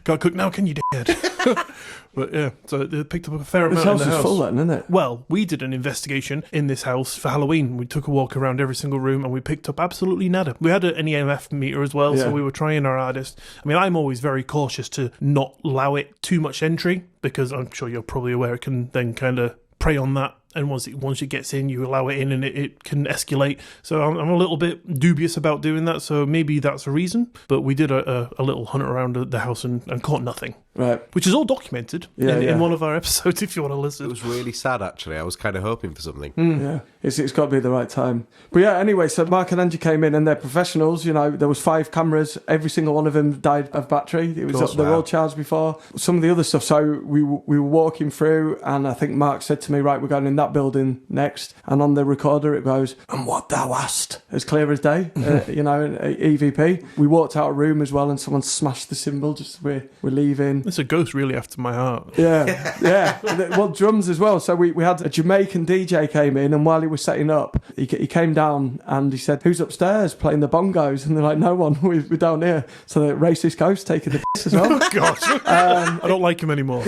can't cook now, can you, dickhead?" But yeah, so they picked up a fair amount in the house. This house is full then, isn't it? Well, we did an investigation in this house for Halloween. We took a walk around every single room and we picked up absolutely nada. We had an EMF meter as well, so we were trying our hardest. I mean, I'm always very cautious to not allow it too much entry, because I'm sure you're probably aware it can then kind of prey on that. And once it gets in, you allow it in and it can escalate. So I'm a little bit dubious about doing that. So maybe that's a reason. But we did a little hunt around the house and caught nothing. Right. Which is all documented in one of our episodes if you want to listen. It was really sad, actually. I was kind of hoping for something. Yeah, it's got to be the right time. But yeah, anyway, so Mark and Angie came in and they're professionals. There was 5 cameras. Every single one of them died of battery. They were all charged before. Some of the other stuff. So we were walking through and I think Mark said to me, "Right, we're going in that building next." And on the recorder it goes, "And what thou hast," as clear as day, EVP. We walked out of a room as well and someone smashed the cymbal just as we're leaving. It's a ghost really after my heart. Yeah. Well, drums as well. So we had a Jamaican DJ came in, and while he was setting up, he came down and he said, "Who's upstairs playing the bongos?" And they're like, "No one, we're down here." So the racist ghost taking the piss as well. Oh, God. I don't like him anymore.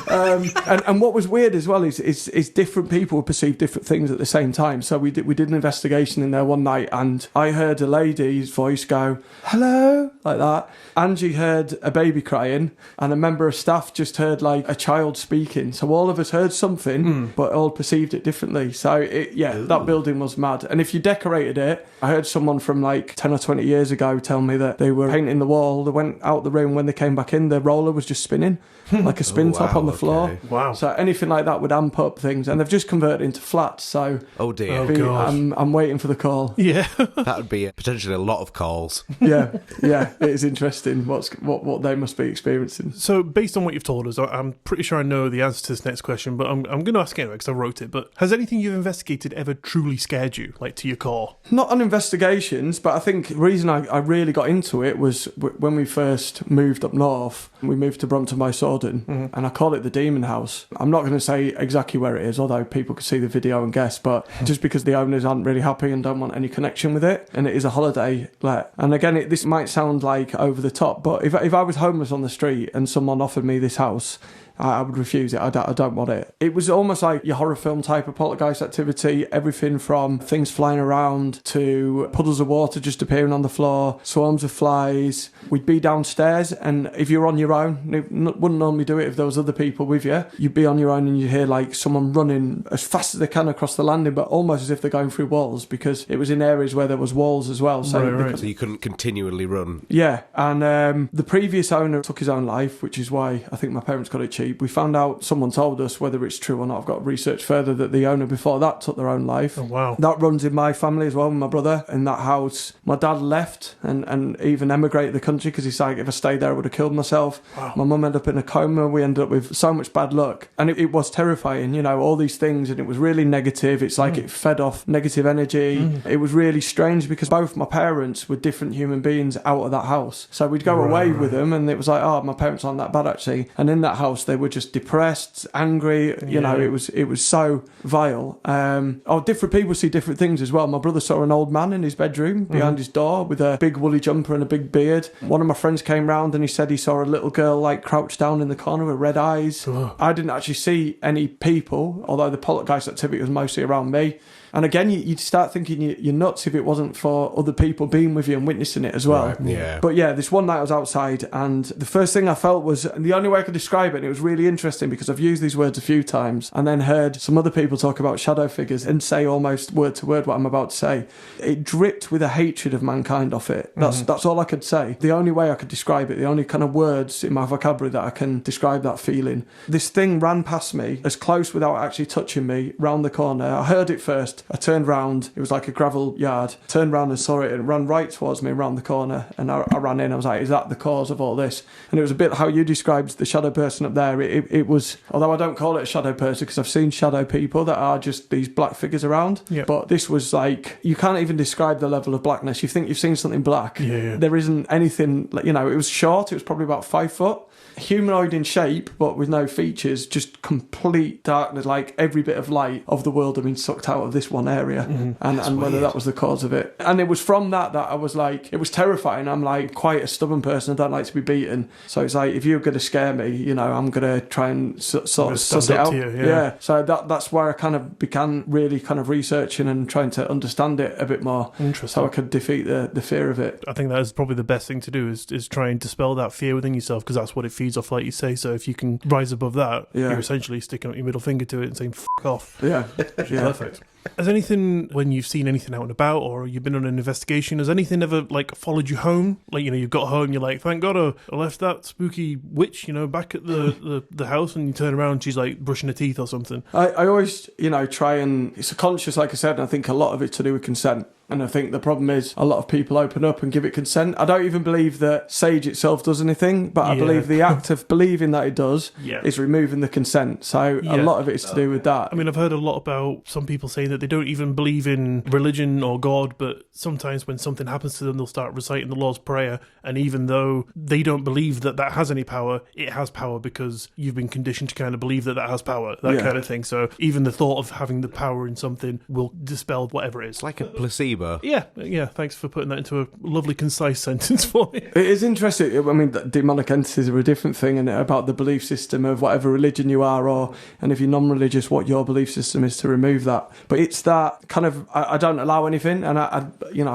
And what was weird as well is different people perceive different things at the same time. So we did an investigation in there one night, and I heard a lady's voice go, "Hello," like that. Angie heard a baby crying, and a member of staff just heard like a child speaking. So all of us heard something, but all perceived it differently. So that building was mad. And if you decorated it, I heard someone from like 10 or 20 years ago tell me that they were painting the wall. They went out the room, when they came back in, the roller was just spinning like a spin top on the floor. Wow. So anything like that would amp up things. And they've just converted into flats. So oh dear. I'm waiting for the call. Yeah. That would be potentially a lot of calls. Yeah. It is interesting what they must be experiencing. So based on what you've told us, I'm pretty sure I know the answer to this next question, but I'm going to ask anyway because I wrote it. But has anything you've investigated ever truly scared you, like to your core? Not on investigations, but I think the reason I really got into it was when we first moved up north. We moved to Brompton by Sordon, and I call it the Demon House. I'm not going to say exactly where it is, although people could see the video and guess, but just because the owners aren't really happy and don't want any connection with it, and it is a holiday let. And again, this might sound like over the top, but if I was homeless on the street and someone offered me this house, I would refuse it. I don't want it. It was almost like your horror film type of poltergeist activity. Everything from things flying around to puddles of water just appearing on the floor, swarms of flies. We'd be downstairs, and if you're on your own, wouldn't normally do it if there was other people with you. You'd be on your own and you'd hear like someone running as fast as they can across the landing, but almost as if they're going through walls, because it was in areas where there was walls as well. So, right. So you couldn't continually run. Yeah, and the previous owner took his own life, which is why I think my parents got it cheap. We found out, someone told us, whether it's true or not, I've got to research further, that the owner before that took their own life. Oh, wow. That runs in my family as well, with my brother. In that house, my dad left and even emigrated the country because he's like, if I stayed there I would have killed myself. Wow. My mum ended up in a coma. We ended up with so much bad luck, and it was terrifying, all these things, and it was really negative. It's like it fed off negative energy. It was really strange because both my parents were different human beings out of that house. So we'd go away with them and it was like, oh, my parents aren't that bad actually. And in that house they were just depressed, angry, it was so vile. Different people see different things as well. My brother saw an old man in his bedroom behind his door with a big woolly jumper and a big beard. One of my friends came round and he said he saw a little girl like crouched down in the corner with red eyes. I didn't actually see any people, although the poltergeist activity was mostly around me. And again, you'd start thinking you're nuts if it wasn't for other people being with you and witnessing it as well. Right, yeah. But yeah, this one night I was outside, and the first thing I felt was, and the only way I could describe it, and it was really interesting because I've used these words a few times and then heard some other people talk about shadow figures and say almost word to word what I'm about to say. It dripped with a hatred of mankind off it. That's all I could say. The only way I could describe it, the only kind of words in my vocabulary that I can describe that feeling. This thing ran past me as close without actually touching me round the corner. I heard it first. I turned round. It was like a gravel yard. Turned round and saw it, and it ran right towards me round the corner. And I ran in. I was like, is that the cause of all this? And it was a bit how you described the shadow person up there. It was, although I don't call it a shadow person because I've seen shadow people that are just these black figures around. Yeah. But this was like, you can't even describe the level of blackness. You think you've seen something black. Yeah. There isn't anything, it was short. It was probably about 5 foot. Humanoid in shape, but with no features, just complete darkness, like every bit of light of the world had been sucked out of this one area. And whether that was the cause of it. And it was from that I was like, it was terrifying. I'm like quite a stubborn person. I don't like to be beaten. So it's like, if you're going to scare me, I'm going to try and sort of suss it out. Yeah. So that's where I kind of began really kind of researching and trying to understand it a bit more. Interesting. So I could defeat the fear of it. I think that is probably the best thing to do is try and dispel that fear within yourself, because that's what it feeds off, like you say. So if you can rise above that, you're essentially sticking up your middle finger to it and saying "f*** off." Yeah. Perfect. Has anything, when you've seen anything out and about, or you've been on an investigation, has anything ever like followed you home? Like, you've got home, you're like, thank God I left that spooky witch, back at the house, and you turn around and she's like brushing her teeth or something. I always, try and, it's a conscious, like I said, and I think a lot of it's to do with consent. And I think the problem is a lot of people open up and give it consent. I don't even believe that sage itself does anything, but I believe the act of believing that it does is removing the consent. So a lot of it is to do with that. I mean, I've heard a lot about some people saying that they don't even believe in religion or God, but sometimes when something happens to them, they'll start reciting the Lord's Prayer. And even though they don't believe that has any power, it has power because you've been conditioned to kind of believe that has power, that kind of thing. So even the thought of having the power in something will dispel whatever it is. It's like a placebo. Yeah. Thanks for putting that into a lovely, concise sentence for me. It is interesting. I mean, demonic entities are a different thing, and about the belief system of whatever religion you are, and if you're non-religious, what your belief system is to remove that. But it's that kind of, I don't allow anything, and I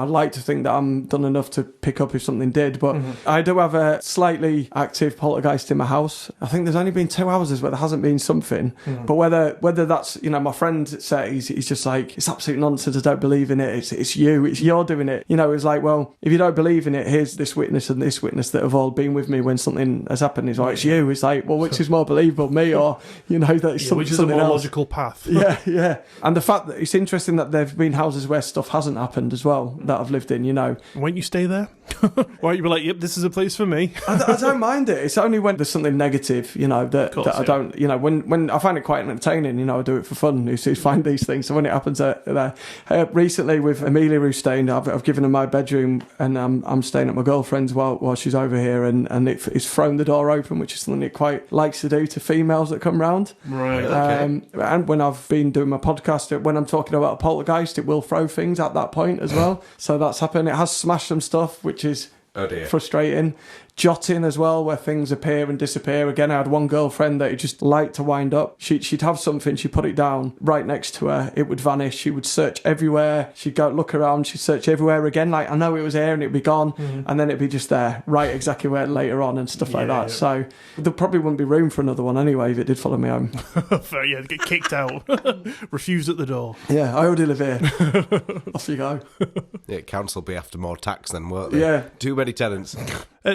like to think that I'm done enough to pick up if something did. But I do have a slightly active poltergeist in my house. I think there's only been 2 houses where there hasn't been something. But whether that's, my friend says he's just like, it's absolute nonsense. I don't believe in it. It's you're doing it. It's like, well, if you don't believe in it, here's this witness and this witness that have all been with me when something has happened. It's like, it's you. It's like, well, which is more believable, me or, that it's which is a more logical path. Yeah. And the fact that it's interesting that there've been houses where stuff hasn't happened as well that I've lived in, Won't you stay there? Why you be like, yep, this is a place for me? I don't mind it. It's only when there's something negative, that I don't, when I find it quite entertaining, I do it for fun. You find these things. So when it happens there, recently with Amelia, who's staying, I've given her my bedroom, and I'm staying at my girlfriend's while she's over here, and it's thrown the door open, which is something it quite likes to do to females that come round. Right. Okay. And when I've been doing my podcast, when I'm talking about a poltergeist, it will throw things at that point as well. So that's happened. It has smashed some stuff, which is frustrating. Jotting as well, where things appear and disappear. Again, I had one girlfriend that just liked to wind up. She'd have something, she'd put it down right next to her, it would vanish. She would search everywhere. She'd go look around, she'd search everywhere again, like, I know it was here, and it'd be gone, and then it'd be just there, right exactly where later on, and stuff like that. So there probably wouldn't be room for another one anyway if it did follow me home. Get kicked out. Refused at the door. Yeah, I already live here. Off you go. Council be after more tax then, won't they? Yeah. Too many tenants.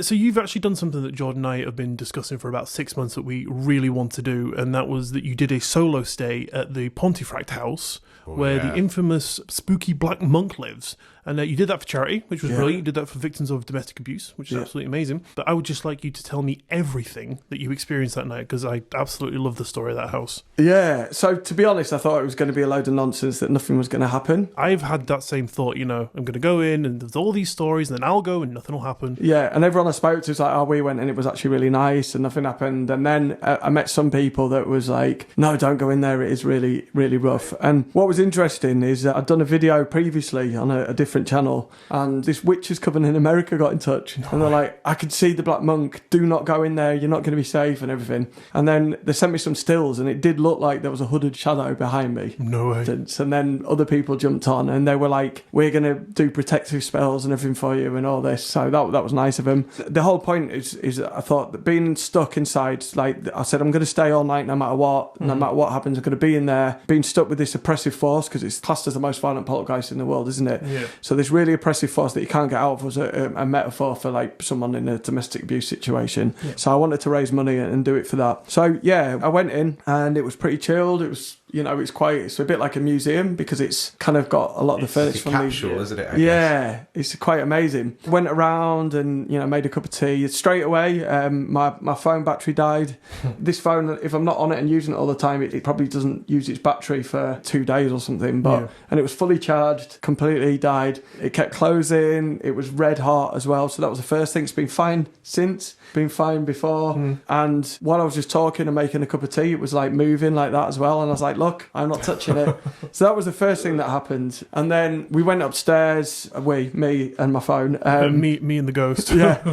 So you've actually done something that Jordan and I have been discussing for about 6 months that we really want to do, and that was that you did a solo stay at the Pontefract house, where the infamous spooky black monk lives. And you did that for charity, which was brilliant. You did that for victims of domestic abuse, which is absolutely amazing. But I would just like you to tell me everything that you experienced that night, because I absolutely love the story of that house. Yeah, so to be honest, I thought it was going to be a load of nonsense, that nothing was going to happen. I've had that same thought, I'm going to go in and there's all these stories, and then I'll go and nothing will happen. Yeah, and everyone I spoke to was like, oh, we went and it was actually really nice and nothing happened. And then I met some people that was like, no, don't go in there. It is really, really rough. And what was interesting is that I'd done a video previously on a different channel, and this witches coven in America got in touch. And they're like, I could see the Black Monk. Do not go in there. You're not going to be safe and everything. And then they sent me some stills, and it did look like there was a hooded shadow behind me. No way. And then other people jumped on, and they were like, we're going to do protective spells and everything for you and all this. So that was nice of them. The whole point is I thought that being stuck inside, like I said, I'm going to stay all night no matter what. No matter what happens, I'm going to be in there. Being stuck with this oppressive force, because it's classed as the most violent poltergeist in the world, isn't it? Yeah. So this really oppressive force that you can't get out of was a metaphor for like someone in a domestic abuse situation. Yeah. So I wanted to raise money and do it for that. So yeah, I went in and it was pretty chilled. It was, it's a bit like a museum because it's kind of got a lot of the furniture from capsule, isn't it? Yeah, it's quite amazing. Went around and made a cup of tea. Straight away, my phone battery died. This phone, if I'm not on it and using it all the time, it probably doesn't use its battery for 2 days or something. And it was fully charged, completely died. It kept closing. It was red hot as well. So that was the first thing. It's been fine since. Been fine before. And while I was just talking and making a cup of tea, it was like moving like that as well. And I was like, look, I'm not touching it. So that was the first thing that happened. And then we went upstairs, me and my phone. Me and the ghost. Yeah.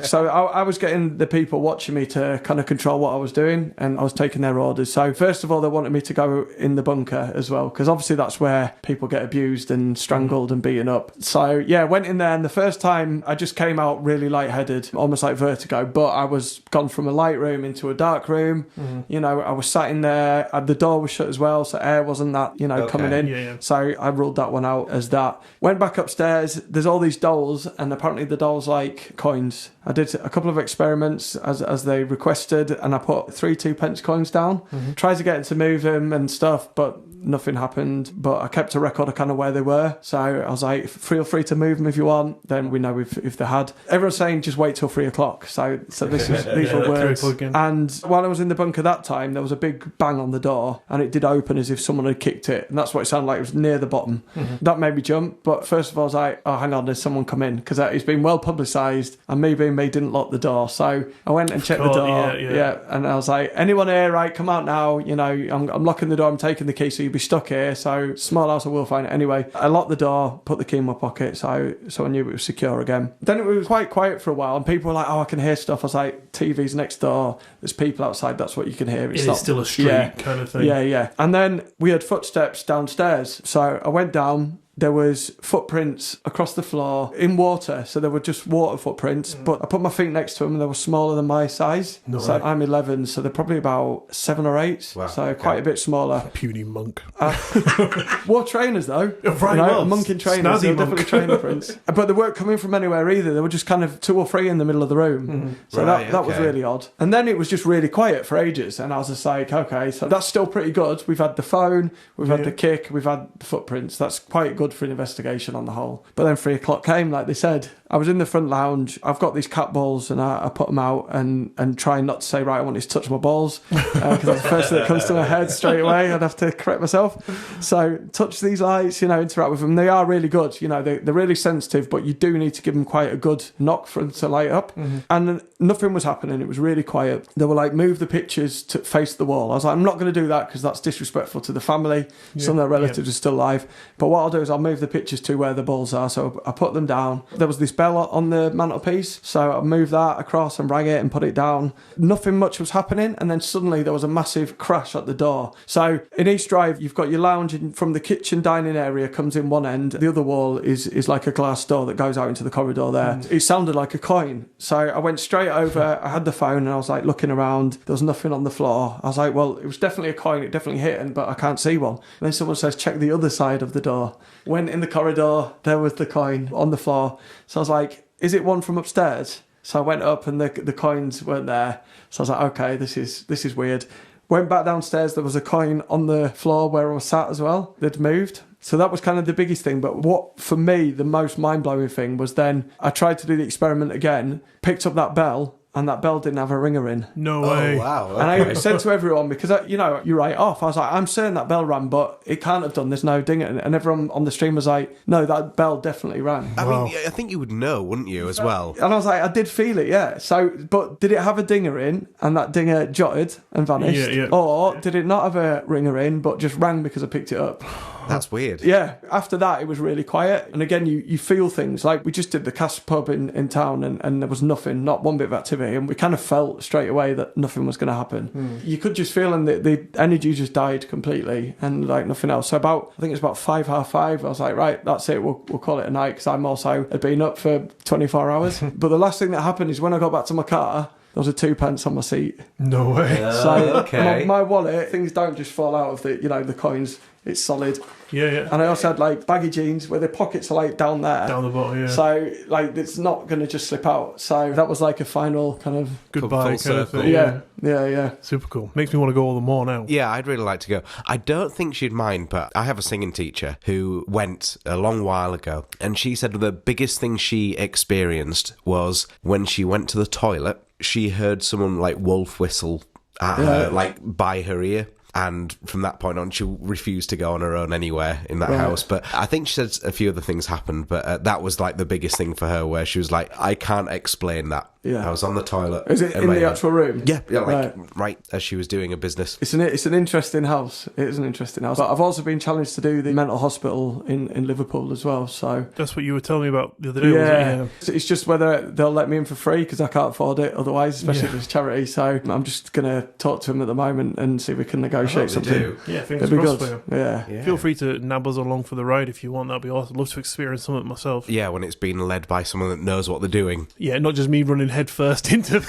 So I was getting the people watching me to kind of control what I was doing, and I was taking their orders. So first of all, they wanted me to go in the bunker as well, because obviously that's where people get abused and strangled and beaten up. So yeah, went in there, and the first time I just came out really lightheaded, almost like vertigo, but I was gone from a light room into a dark room. I was sat in there, the door was shut as well, so air wasn't that, coming in. Yeah. So I ruled that one out as that. Went back upstairs, there's all these dolls, and apparently the dolls like coins. I did a couple of experiments as they requested, and I put 3 2-pence coins down. Tried to get it to move them and stuff, but nothing happened. But I kept a record of kind of where they were. So I was like, feel free to move them if you want. Then we know if they had. Everyone's saying just wait till 3 o'clock. So these were words. And while I was in the bunker that time, there was a big bang on the door, and it did open as if someone had kicked it. And that's what it sounded like. It was near the bottom. That made me jump. But first of all, I was like, oh, hang on, there's someone come in, because it's been well publicised, and me being me didn't lock the door. So I went and checked the door. Yeah. And I was like, anyone here? Right, come out now. I'm locking the door. I'm taking the key, so you'll be stuck here. So small house, I will find it anyway. I locked the door, put the key in my pocket, so I knew it was secure again. Then it was quite quiet for a while, and people were like, oh, I can hear stuff. I was like, TV's next door. There's people outside. That's what you can hear. It's still a street kind of thing. Yeah. And then we had footsteps downstairs. So I went down. There was footprints across the floor in water, so there were just water footprints, but I put my feet next to them and they were smaller than my size. So I'm 11, so they're probably about 7 or 8, quite a bit smaller. Puny monk. Wore trainers though. Right, monk in trainers, so definitely trainer prints. But they weren't coming from anywhere either. They were just kind of 2 or 3 in the middle of the room. So that was really odd. And then it was just really quiet for ages, and I was just like, okay, so that's still pretty good. We've had the phone, we've had the kick, we've had the footprints. That's quite good for an investigation on the whole. But then 3 o'clock came, like they said. I was in the front lounge. I've got these cat balls, and I put them out and try not to say, right, I want you to touch my balls, because that's the first thing that comes to my head straight away. I'd have to correct myself. So touch these lights, interact with them. They are really good. They're really sensitive, but you do need to give them quite a good knock for them to light up. And nothing was happening. It was really quiet. They were like, move the pictures to face the wall. I was like, I'm not going to do that because that's disrespectful to the family. Some of their relatives are still alive. But what I'll do is I'll move the pictures to where the balls are. So I put them down. There was this bell on the mantelpiece, so I moved that across and rang it and put it down. Nothing much was happening, and then suddenly there was a massive crash at the door. So in East Drive, you've got your lounge, and from the kitchen dining area comes in one end. The other wall is like a glass door that goes out into the corridor there. It sounded like a coin. So I went straight over. I had the phone, and I was like looking around. There was nothing on the floor. I was like, well, it was definitely a coin. It definitely hit, but I can't see one. And then someone says, check the other side of the door. Went in the corridor. There was the coin on the floor. So I was like, is it one from upstairs? So I went up, and the coins weren't there. So I was like, okay, this is weird. Went back downstairs. There was a coin on the floor where I was sat as well. They'd moved. So that was kind of the biggest thing. But what, for me, the most mind-blowing thing was then I tried to do the experiment again, picked up that bell, and that bell didn't have a ringer in. No way. Oh, wow. And I said to everyone, because, you write off, I was like, I'm certain that bell rang, but it can't have done, there's no ding it. And everyone on the stream was like, no, that bell definitely rang. I mean, I think you would know, wouldn't you, as well? And I was like, I did feel it, yeah. So, but did it have a dinger in, and that dinger jotted and vanished? Yeah. Or did it not have a ringer in, but just rang because I picked it up? That's weird. Yeah, after that it was really quiet. And again, you feel things. Like we just did the Cask pub in town and there was nothing, not one bit of activity, and we kind of felt straight away that nothing was going to happen. You could just feel, and the energy just died completely and like nothing else. So I think it's about 5:30, I was like, right, that's it, we'll call it a night, because I'm also had been up for 24 hours. But the last thing that happened is when I got back to my car, there was a 2p on my seat. No way. So okay. my wallet, things don't just fall out of the coins. It's solid. Yeah. And I also had like baggy jeans where the pockets are like down there. Down the bottom, yeah. So like it's not going to just slip out. So that was like a final kind of Goodbye Full kind of circle. thing. Yeah. Super cool. Makes me want to go all the more now. Yeah, I'd really like to go. I don't think she'd mind, but I have a singing teacher who went a long while ago, and she said the biggest thing she experienced was when she went to the toilet, she heard someone like wolf whistle at her, like by her ear. And from that point on, she refused to go on her own anywhere in that house. But I think she said a few other things happened, but that was like the biggest thing for her, where she was like, I can't explain that. Yeah. I was on the toilet. Is it in the actual room? Yeah, like right as she was doing a business. It's an interesting house. It is an interesting house. But I've also been challenged to do the mental hospital in Liverpool as well. So That's what you were telling me about the other day, wasn't it? It's just whether they'll let me in for free, because I can't afford it otherwise, especially if it's charity. So I'm just going to talk to them at the moment and see if we can negotiate something. Yeah, fingers It'd be crossed good. for you. Yeah. Feel free to nab us along for the ride if you want. That'd be awesome. I'd love to experience some of it myself. Yeah, when it's being led by someone that knows what they're doing. Yeah, not just me running head first into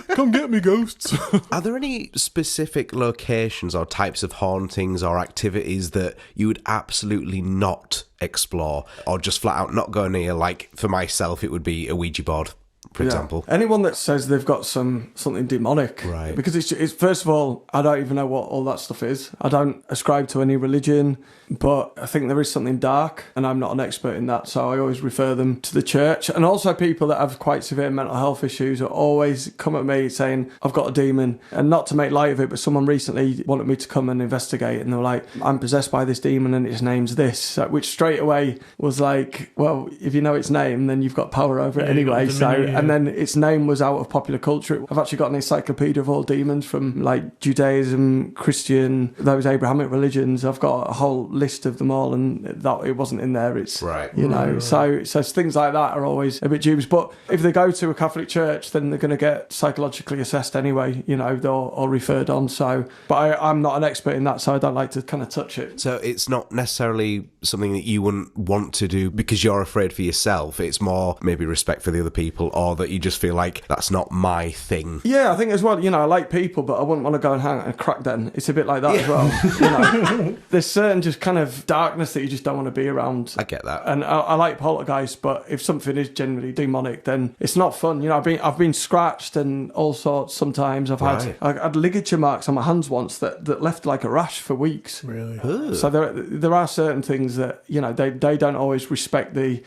come get me, ghosts. Are there any specific locations or types of hauntings or activities that you would absolutely not explore, or just flat out not go near? Like for myself, it would be a Ouija board, for example. Anyone that says they've got something demonic, Right. Because it's first of all, I don't even know what all that stuff is. I don't ascribe to any religion, but I think there is something dark, and I'm not an expert in that, so I always refer them to the church. And also people that have quite severe mental health issues are always come at me saying, I've got a demon. And not to make light of it, but someone recently wanted me to come and investigate, and they were like, I'm possessed by this demon and its name's this, which straight away was like, well, if you know its name, then you've got power over it anyway. And then its name was out of popular culture. I've actually got an encyclopedia of all demons from like Judaism, Christian, those Abrahamic religions. I've got a whole list of them all, and that it wasn't in there. It's Right. So things like that are always a bit dubious. But if they go to a Catholic church, then they're going to get psychologically assessed anyway, or referred on. So, but I'm not an expert in that, so I don't like to kind of touch it. So it's not necessarily something that you wouldn't want to do because you're afraid for yourself. It's more maybe respect for the other people, or that you just feel like that's not my thing. Yeah, I think as well, I like people, but I wouldn't want to go and hang a crack den. It's a bit like that as well. There's certain just kind of darkness that you just don't want to be around. I get that. And I like poltergeists, but if something is genuinely demonic, then it's not fun. I've been scratched and all sorts sometimes. I had ligature marks on my hands once that left like a rash for weeks. Really? Ooh. So there are certain things that, they don't always respect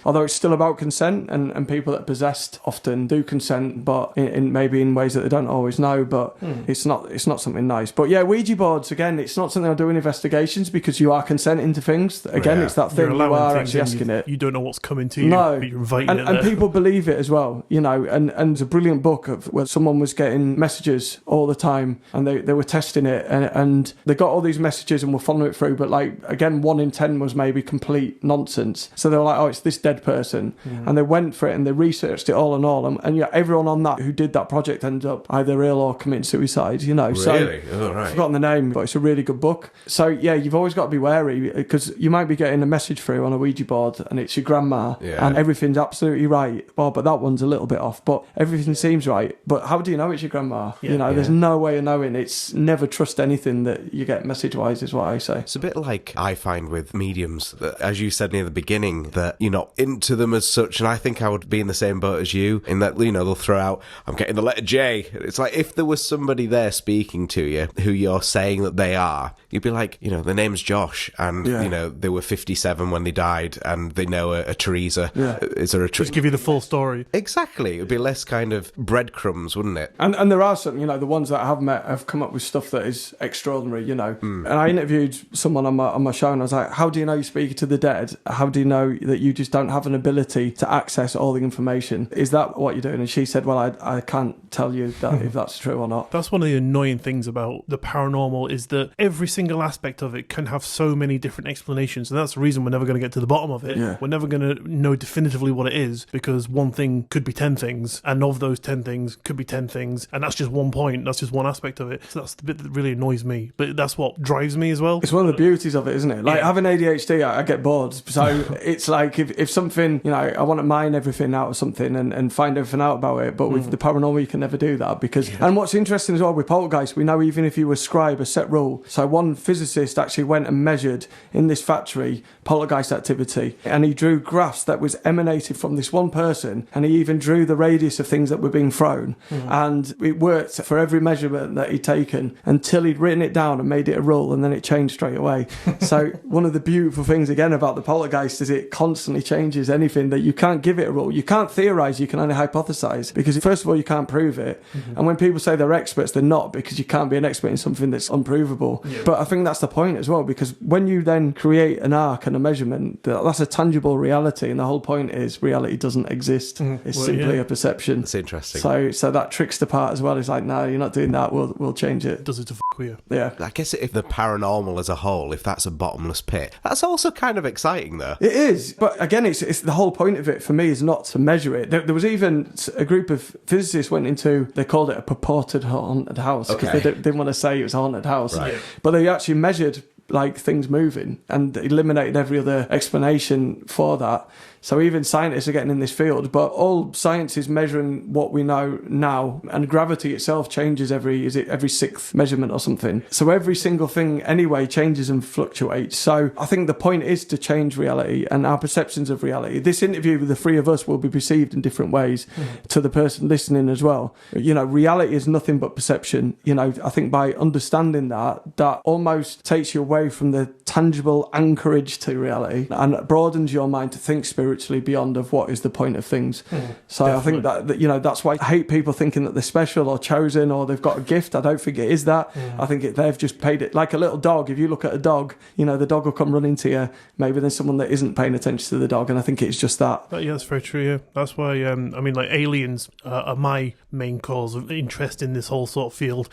although it's still about consent, and people that are possessed often do consent, but in maybe in ways that they don't always know, but it's not something nice. But yeah, Ouija boards, again, it's not something I do in investigations, because you are consenting to things. Again, it's that thing, you are actually asking it. You don't know what's coming to you, No. but you're inviting it And there. people believe it as well, and there's a brilliant book of where someone was getting messages all the time, and they were testing it, and they got all these messages and were following it through, but like, again, 1 in 10 was maybe complete nonsense. So they were like, oh, it's this dead person. And they went for it and they researched it all, and everyone on that who did that project ended up either ill or committing suicide, Really? So Oh, right. I've forgotten the name, but it's a really good book. So yeah, you've always got to be wary, because you might be getting a message through on a Ouija board and it's your grandma, and everything's absolutely right. Well, but that one's a little bit off, but everything seems right. But how do you know it's your grandma? There's no way of knowing. It's never trust anything that you get message-wise, is what I say. It's a bit like I find with mediums, that, as you said near the beginning, that you're not into them as such, and I think I would be in the same boat as you, in that, you know, they'll throw out, I'm getting the letter J. It's like, if there was somebody there speaking to you who you're saying that they are, you'd be like, you know, the name's Josh, and, you know, they were 57 when they died, and they know a Teresa. Yeah. Is there a Just give you the full story. Exactly. It would be less kind of breadcrumbs, wouldn't it? And there are some, you know, the ones that I have met have come up with stuff that is extraordinary, you know. And I interviewed someone on my show, and I was like, how do you know you're speaking to the dead? How do you know that you just don't have an ability to access all the information? Is that what you're doing? And she said, well, I can't tell you that if that's true or not. That's one of the annoying things about the paranormal, is that every single aspect of it can have so many different explanations, and that's the reason we're never going to get to the bottom of it. We're never going to know definitively what it is, because one thing could be 10 things, and of those 10 things could be 10 things, and that's just one point, that's just one aspect of it. So that's the bit that really annoys me, but that's what drives me as well. It's one of the beauties of it, isn't it? Like having ADHD, I get bored. So it's like if something, you know, I want to mine everything out of something and find everything out about it, but with the paranormal you can never do that, because and what's interesting as well with poltergeist, we know even if you ascribe a set rule. So one physicist actually went and measured in this factory poltergeist activity, and he drew graphs that was emanated from this one person, and he even drew the radius of things that were being thrown, and it worked for every measurement that he'd taken until he'd written it down and made it a rule, and then it changed straight away. So one of the beautiful things again about the poltergeist is it constantly changes anything, that you can't give it a rule, you can't theorize, you can only hypothesize, because first of all you can't prove it, and when people say they're experts, they're not, because you can't be an expert in something that's unprovable. But I think that's the point as well, because when you then create an arc and a measurement, that's a tangible reality, and the whole point is reality doesn't exist. It's simply a perception. It's interesting. So that trickster part as well is like, no, you're not doing that, we'll change it. Does it to with you. Yeah. I guess if the paranormal as a whole, if that's a bottomless pit, that's also kind of exciting though. It is, but again, it's the whole point of it for me is not to measure it. There was even a group of physicists went into, they called it a purported haunted house, because they didn't want to say it was a haunted house, but they actually measured like things moving and eliminated every other explanation for that. So even scientists are getting in this field, but all science is measuring what we know now, and gravity itself changes every sixth measurement or something. So every single thing anyway changes and fluctuates. So I think the point is to change reality and our perceptions of reality. This interview with the three of us will be perceived in different ways to the person listening as well. You know, reality is nothing but perception. You know, I think by understanding that almost takes you away from the tangible anchorage to reality and broadens your mind to think spiritually beyond of what is the point of things. So definitely. I think that, you know, that's why I hate people thinking that they're special or chosen or they've got a gift. I don't think it is that. I think they've just paid it like a little dog. If you look at a dog, you know, the dog will come running to you. Maybe there's someone that isn't paying attention to the dog, and I think it's just that. Yeah, that's very true. Yeah, that's why. I mean, like aliens are my main cause of interest in this whole sort of field.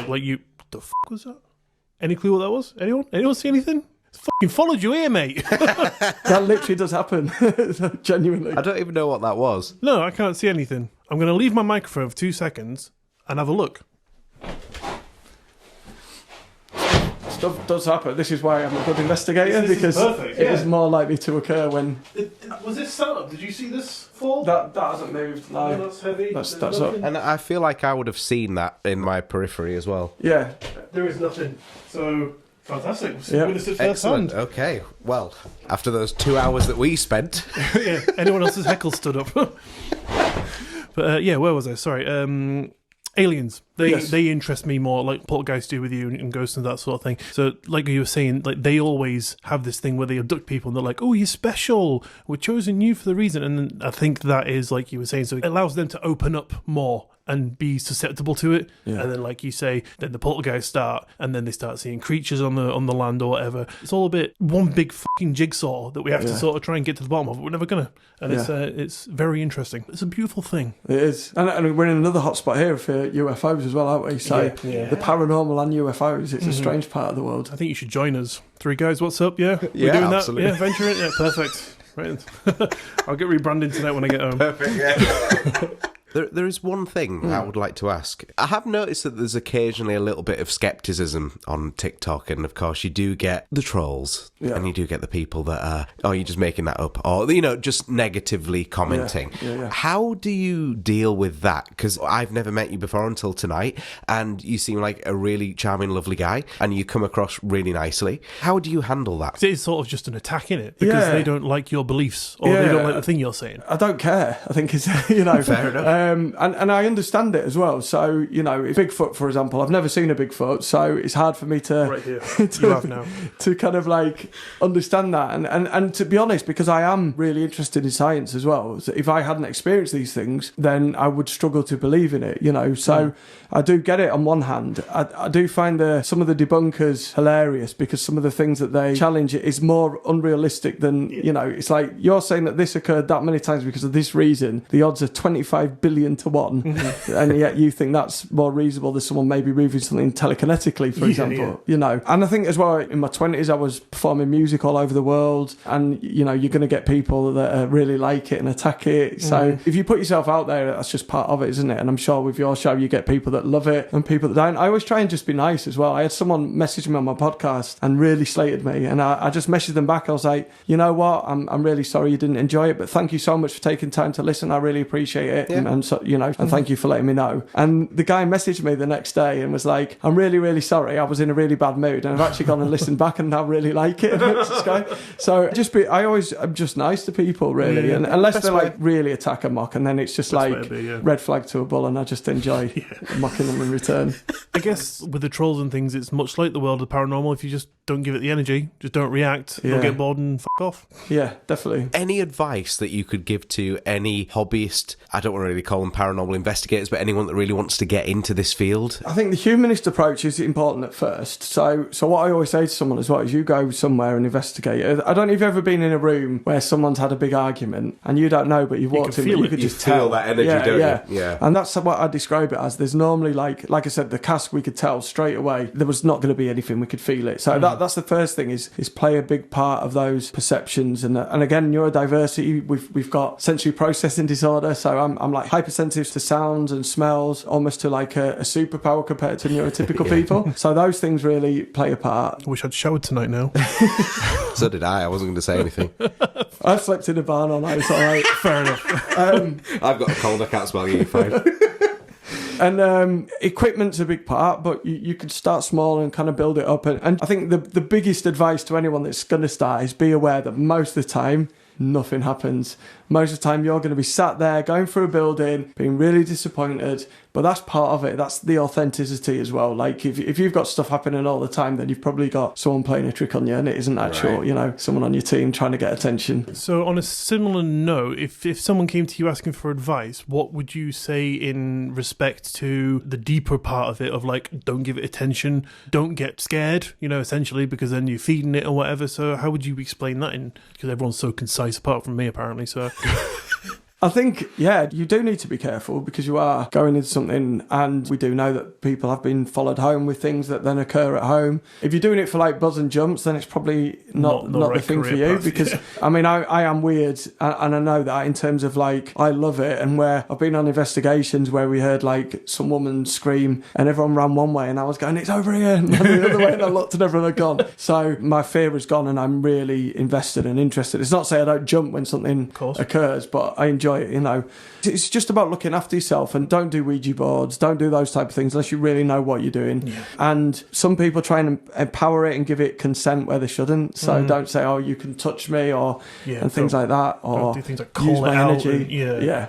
Like you, the fuck was that? Any clue what that was? Anyone see anything? Fucking followed you here, mate. That literally does happen. Genuinely. I don't even know what that was. No, I can't see anything. I'm going to leave my microphone for 2 seconds and have a look. Stuff does happen. This is why I'm a good investigator, This because is perfect, it is more likely to occur when... Was this set up? Did you see this fall? That hasn't moved, no. No, that's heavy. That's up. And I feel like I would have seen that in my periphery as well. Yeah. There is nothing. So... Fantastic. Yeah. Excellent. Okay. Well, after those 2 hours that we spent... Yeah, anyone else's heckle stood up. But yeah, where was I? Sorry. Aliens. They interest me more, like poltergeists do with you and ghosts and that sort of thing. So like you were saying, like they always have this thing where they abduct people and they're like, oh, you're special, we're choosing you for the reason. And I think that is, like you were saying, so it allows them to open up more and be susceptible to it. And then, like you say, then the poltergeists start, and then they start seeing creatures on the land or whatever. It's all a bit one big fucking jigsaw that we have to sort of try and get to the bottom of. We're never gonna, and it's very interesting. It's a beautiful thing. It is, and we're in another hotspot here for UFOs as well, aren't we? So the paranormal and UFOs, it's a strange part of the world. I think you should join us. Three guys, what's up? Yeah, we're doing absolutely. that. Yeah, venturing. Yeah, perfect. Right. I'll get rebranded tonight when I get home. Perfect. Yeah. There is one thing I would like to ask. I have noticed that there's occasionally a little bit of skepticism on TikTok, and of course you do get the trolls, and you do get the people that are, oh, you're just making that up, or, you know, just negatively commenting. How do you deal with that? Because I've never met you before until tonight, and you seem like a really charming, lovely guy, and you come across really nicely. How do you handle that? It's sort of just an attack, innit? Because they don't like your beliefs, or they don't like the thing you're saying. I don't care. I think it's, you know, fair enough. And I understand it as well. So, you know, Bigfoot, for example, I've never seen a Bigfoot, so it's hard for me to right here. You have now. to kind of like understand that. And to be honest, because I am really interested in science as well, so if I hadn't experienced these things, then I would struggle to believe in it, you know. So I do get it on one hand. I do find some of the debunkers hilarious, because some of the things that they challenge it is more unrealistic than, you know, it's like you're saying that this occurred that many times because of this reason. The odds are 25 billion to 1, and yet you think that's more reasonable than someone maybe moving something telekinetically, for example, you know. And I think as well, in my 20s, I was performing music all over the world, and, you know, you're going to get people that really like it and attack it. So if you put yourself out there, that's just part of it, isn't it? And I'm sure with your show, you get people that love it and people that don't. I always try and just be nice as well. I had someone message me on my podcast and really slated me, and I just messaged them back. I was like, you know what, I'm really sorry you didn't enjoy it, but thank you so much for taking time to listen. I really appreciate it. And so, you know, and thank you for letting me know. And the guy messaged me the next day and was like, I'm really, really sorry. I was in a really bad mood, and I've actually gone and listened back and I really like it. So I'm just nice to people, really. And unless they like really attack and mock, and then it's just like red flag to a bull, and I just enjoy mocking them in return. I guess with the trolls and things, it's much like the world of paranormal. If you just don't give it the energy, just don't react, you'll get bored and fuck off. Yeah, definitely. Any advice that you could give to any hobbyist, I don't want to really call them paranormal investigators, but anyone that really wants to get into this field? I think the humanist approach is important at first. So what I always say to someone as well is, you go somewhere and investigate. I don't know if you've ever been in a room where someone's had a big argument and you don't know, but you've walked in, but you could just tell that energy, don't you? Yeah. And that's what I describe it as. There's normally, like I said, the cask, we could tell straight away there was not going to be anything, we could feel it. So that's the first thing, is play a big part of those perceptions. And again, neurodiversity, we've got sensory processing disorder, so I'm like hypersensitive to sounds and smells, almost to like a superpower compared to neurotypical people. So those things really play a part. I wish I'd showered tonight now. So did I wasn't going to say anything. I slept in a barn all night, so like, fair enough. I've got a cold, I can't smell you, fine. And equipment's a big part, but you could start small and kind of build it up. And I think the biggest advice to anyone that's going to start is be aware that most of the time, nothing happens. Most of the time, you're going to be sat there going through a building, being really disappointed. But that's part of it. That's the authenticity as well. Like, if you've got stuff happening all the time, then you've probably got someone playing a trick on you, and it isn't actual, you know, someone on your team trying to get attention. So on a similar note, if someone came to you asking for advice, what would you say in respect to the deeper part of it, of like, don't give it attention, don't get scared, you know, essentially, because then you're feeding it or whatever. So how would you explain that because everyone's so concise, apart from me, apparently, so... I think, you do need to be careful, because you are going into something, and we do know that people have been followed home with things that then occur at home. If you're doing it for like buzz and jumps, then it's probably not the thing for you, because I mean, I am weird, and I know that in terms of like, I love it, and where I've been on investigations where we heard like some woman scream and everyone ran one way and I was going, it's over here, and the other way, and I looked and everyone had gone. So my fear is gone, and I'm really invested and interested. It's not to say I don't jump when something occurs, but I enjoy it, you know. It's just about looking after yourself, and don't do Ouija boards, don't do those type of things unless you really know what you're doing. And some people try and empower it and give it consent where they shouldn't, so don't say, oh, you can touch me, or and things like that, or do things like call use my energy.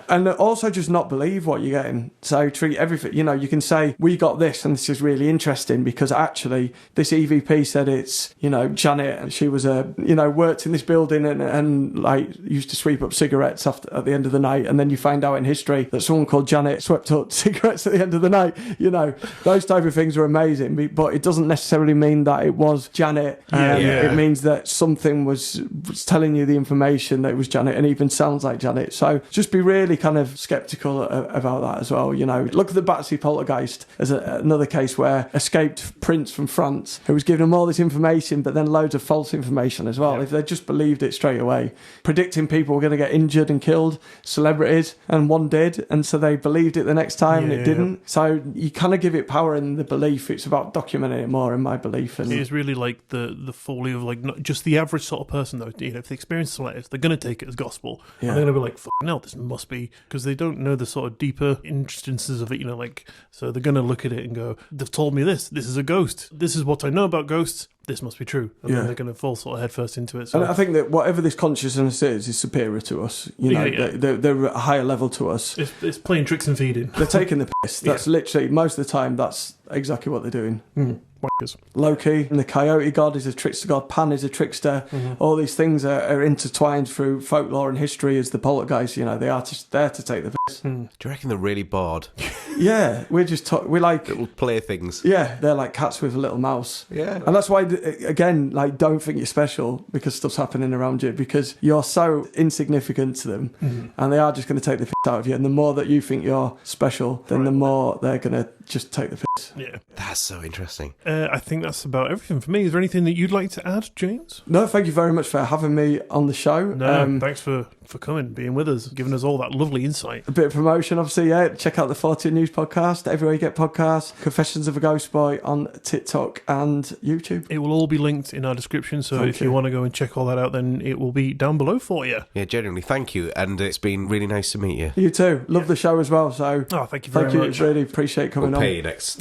And also just not believe what you're getting. So treat everything, you know, you can say, we got this and this is really interesting because actually this EVP said it's, you know, Janet, and she was worked in this building and like used to sweep up cigarettes at the end of the night, and then you find out in history that someone called Janet swept up cigarettes at the end of the night. You know, those type of things are amazing, but it doesn't necessarily mean that it was Janet. It means that something was telling you the information that it was Janet, and even sounds like Janet. So just be really kind of skeptical about that as well. You know, look at the Batsy poltergeist as another case where escaped prince from France who was giving them all this information, but then loads of false information as well. If they just believed it straight away, predicting people were going to get injured and killed, celebrities, and one did, and so they believed it the next time, and it didn't. So you kind of give it power in the belief. It's about documenting it more, in my belief. And it is really like the folly of like not just the average sort of person though. You know, if they experience something like this, they're going to take it as gospel. And they're going to be like, "Fuck no, this must be," because they don't know the sort of deeper instances of it. You know, like so they're going to look at it and go, "They've told me this. This is a ghost. This is what I know about ghosts. This must be true." And then they're going to fall sort of headfirst into it. So. And I think that whatever this consciousness is superior to us. You know, they're at a higher level to us. It's playing tricks and feeding. They're taking the piss. That's literally, most of the time, that's exactly what they're doing. Wankers. Loki and the coyote god is a trickster god. Pan is a trickster. All these things are intertwined through folklore and history as the poltergeists. You know, they are just there to take the piss. Do you reckon they're really bored? Yeah, we're just we like little playthings. Yeah, they're like cats with a little mouse. Yeah, and that's why again, like, don't think you're special because stuff's happening around you, because you're so insignificant to them, and they are just going to take the piss out of you. And the more that you think you're special, then the more they're going to just take the piss. Yeah, that's so interesting. I think that's about everything for me. Is there anything that you'd like to add, James? No, thank you very much for having me on the show. No, thanks for coming, being with us, giving us all that lovely insight. A bit of promotion, obviously, check out the Fortean News podcast, everywhere you get podcasts, Confessions of a Ghost Boy on TikTok and YouTube. It will all be linked in our description, so if you want to go and check all that out, then it will be down below for you. Yeah, genuinely, thank you, and it's been really nice to meet you. You too. Love the show as well, so thank you very much. Really appreciate coming we'll on. Pay you next.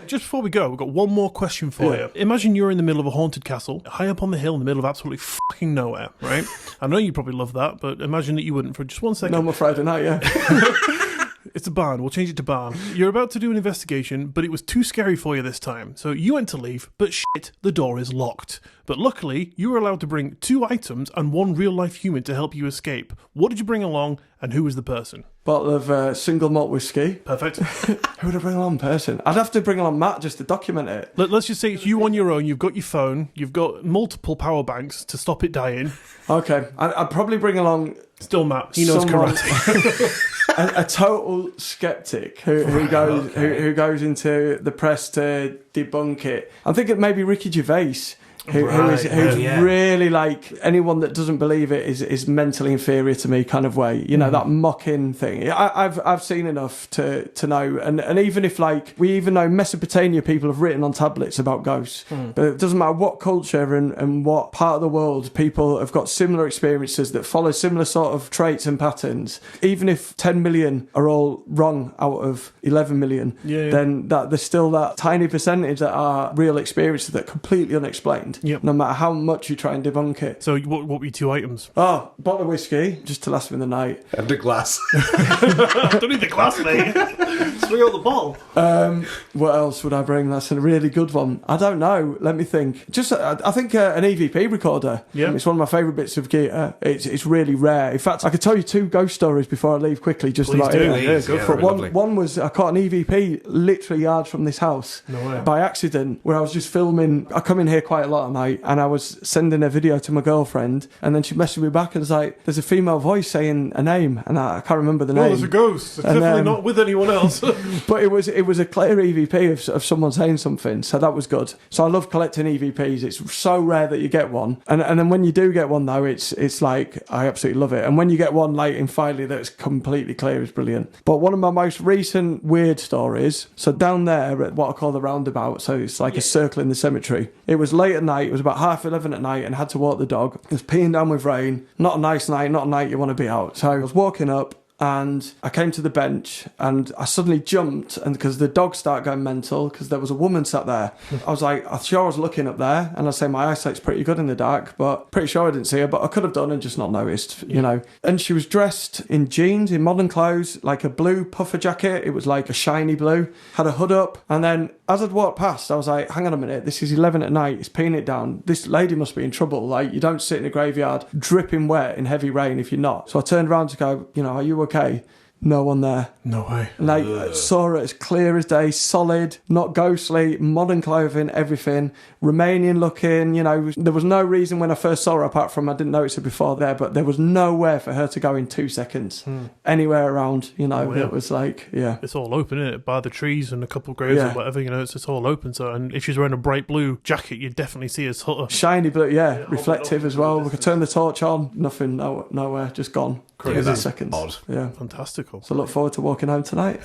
Just before we go, we've got one more question for you. Imagine you're in the middle of a haunted castle, high up on the hill in the middle of absolutely fucking nowhere, right? I know you probably love that, but imagine that you wouldn't for just 1 second. No more Friday night, It's a barn. We'll change it to barn. You're about to do an investigation, but it was too scary for you this time. So you went to leave, but shit, the door is locked. But luckily, you were allowed to bring 2 items and 1 real-life human to help you escape. What did you bring along, and who was the person? Bottle of single malt whiskey. Perfect. Who would I bring along person? I'd have to bring along Matt just to document it. Let's just say it's you on your own. You've got your phone. You've got multiple power banks to stop it dying. Okay. I'd probably bring along... Still Matt. He knows karate. a total skeptic who goes into the press to debunk it. I'm thinking maybe Ricky Gervais. Who's really like anyone that doesn't believe it is mentally inferior to me kind of way, you know, that mocking thing. I've seen enough to know, and even if like we even know Mesopotamia people have written on tablets about ghosts, but it doesn't matter what culture and what part of the world people have got similar experiences that follow similar sort of traits and patterns. Even if 10 million are all wrong out of 11 million, then there's still that tiny percentage that are real experiences that are completely unexplained. Yep. No matter how much you try and debunk it. So what were your 2 items? Oh, bottle of whiskey, just to last me the night. And a glass. Don't need the glass, mate. Swing out the bottle. What else would I bring? That's a really good one. I don't know. Let me think. Just, I think an EVP recorder. Yeah. It's one of my favourite bits of gear. It's really rare. In fact, I could tell you 2 ghost stories before I leave quickly, just Please about do. it. Yeah, go for it. One was I caught an EVP literally yards from this house by accident, where I was just filming. I come in here quite a lot at night, and I was sending a video to my girlfriend, and then she messaged me back and was like, there's a female voice saying a name, and I can't remember the name. Oh, there's a ghost. It's definitely not with anyone else. But it was a clear EVP of someone saying something, so that was good. So I love collecting EVPs. It's so rare that you get one, and then when you do get one though, it's like I absolutely love it. And when you get one like in Filey that's completely clear is brilliant. But one of my most recent weird stories, so down there at what I call the roundabout, so it's like a circle in the cemetery. It was late at night. It was about 11:30 at night, and had to walk the dog. It was peeing down with rain. Not a nice night, not a night you want to be out. So I was walking up, and I came to the bench, and I suddenly jumped, and because the dog started going mental, because there was a woman sat there. I was like, I'm sure I was looking up there, and I say my eyesight's pretty good in the dark, but pretty sure I didn't see her, but I could have done and just not noticed, you know. And she was dressed in jeans, in modern clothes, like a blue puffer jacket. It was like a shiny blue, had a hood up, and then as I'd walked past, I was like, hang on a minute, this is 11 at night, it's peeing it down. This lady must be in trouble. Like, you don't sit in a graveyard dripping wet in heavy rain if you're not. So I turned around to go, you know, are you okay? No one there. No way. Like, saw her as clear as day, solid, not ghostly, modern clothing, everything, Romanian looking, you know. There was no reason when I first saw her, apart from I didn't notice her before there, but there was nowhere for her to go in 2 seconds. Anywhere around, you know. It was like, it's all open, isn't it? By the trees and a couple of graves or whatever, you know, it's all open. So, and if she's wearing a bright blue jacket, you'd definitely see her sort of... Shiny blue, reflective as well. We could turn the torch on, nothing, nowhere, just gone. Crazy. Every second. Odd. Yeah. Fantastical. So look forward to walking home tonight.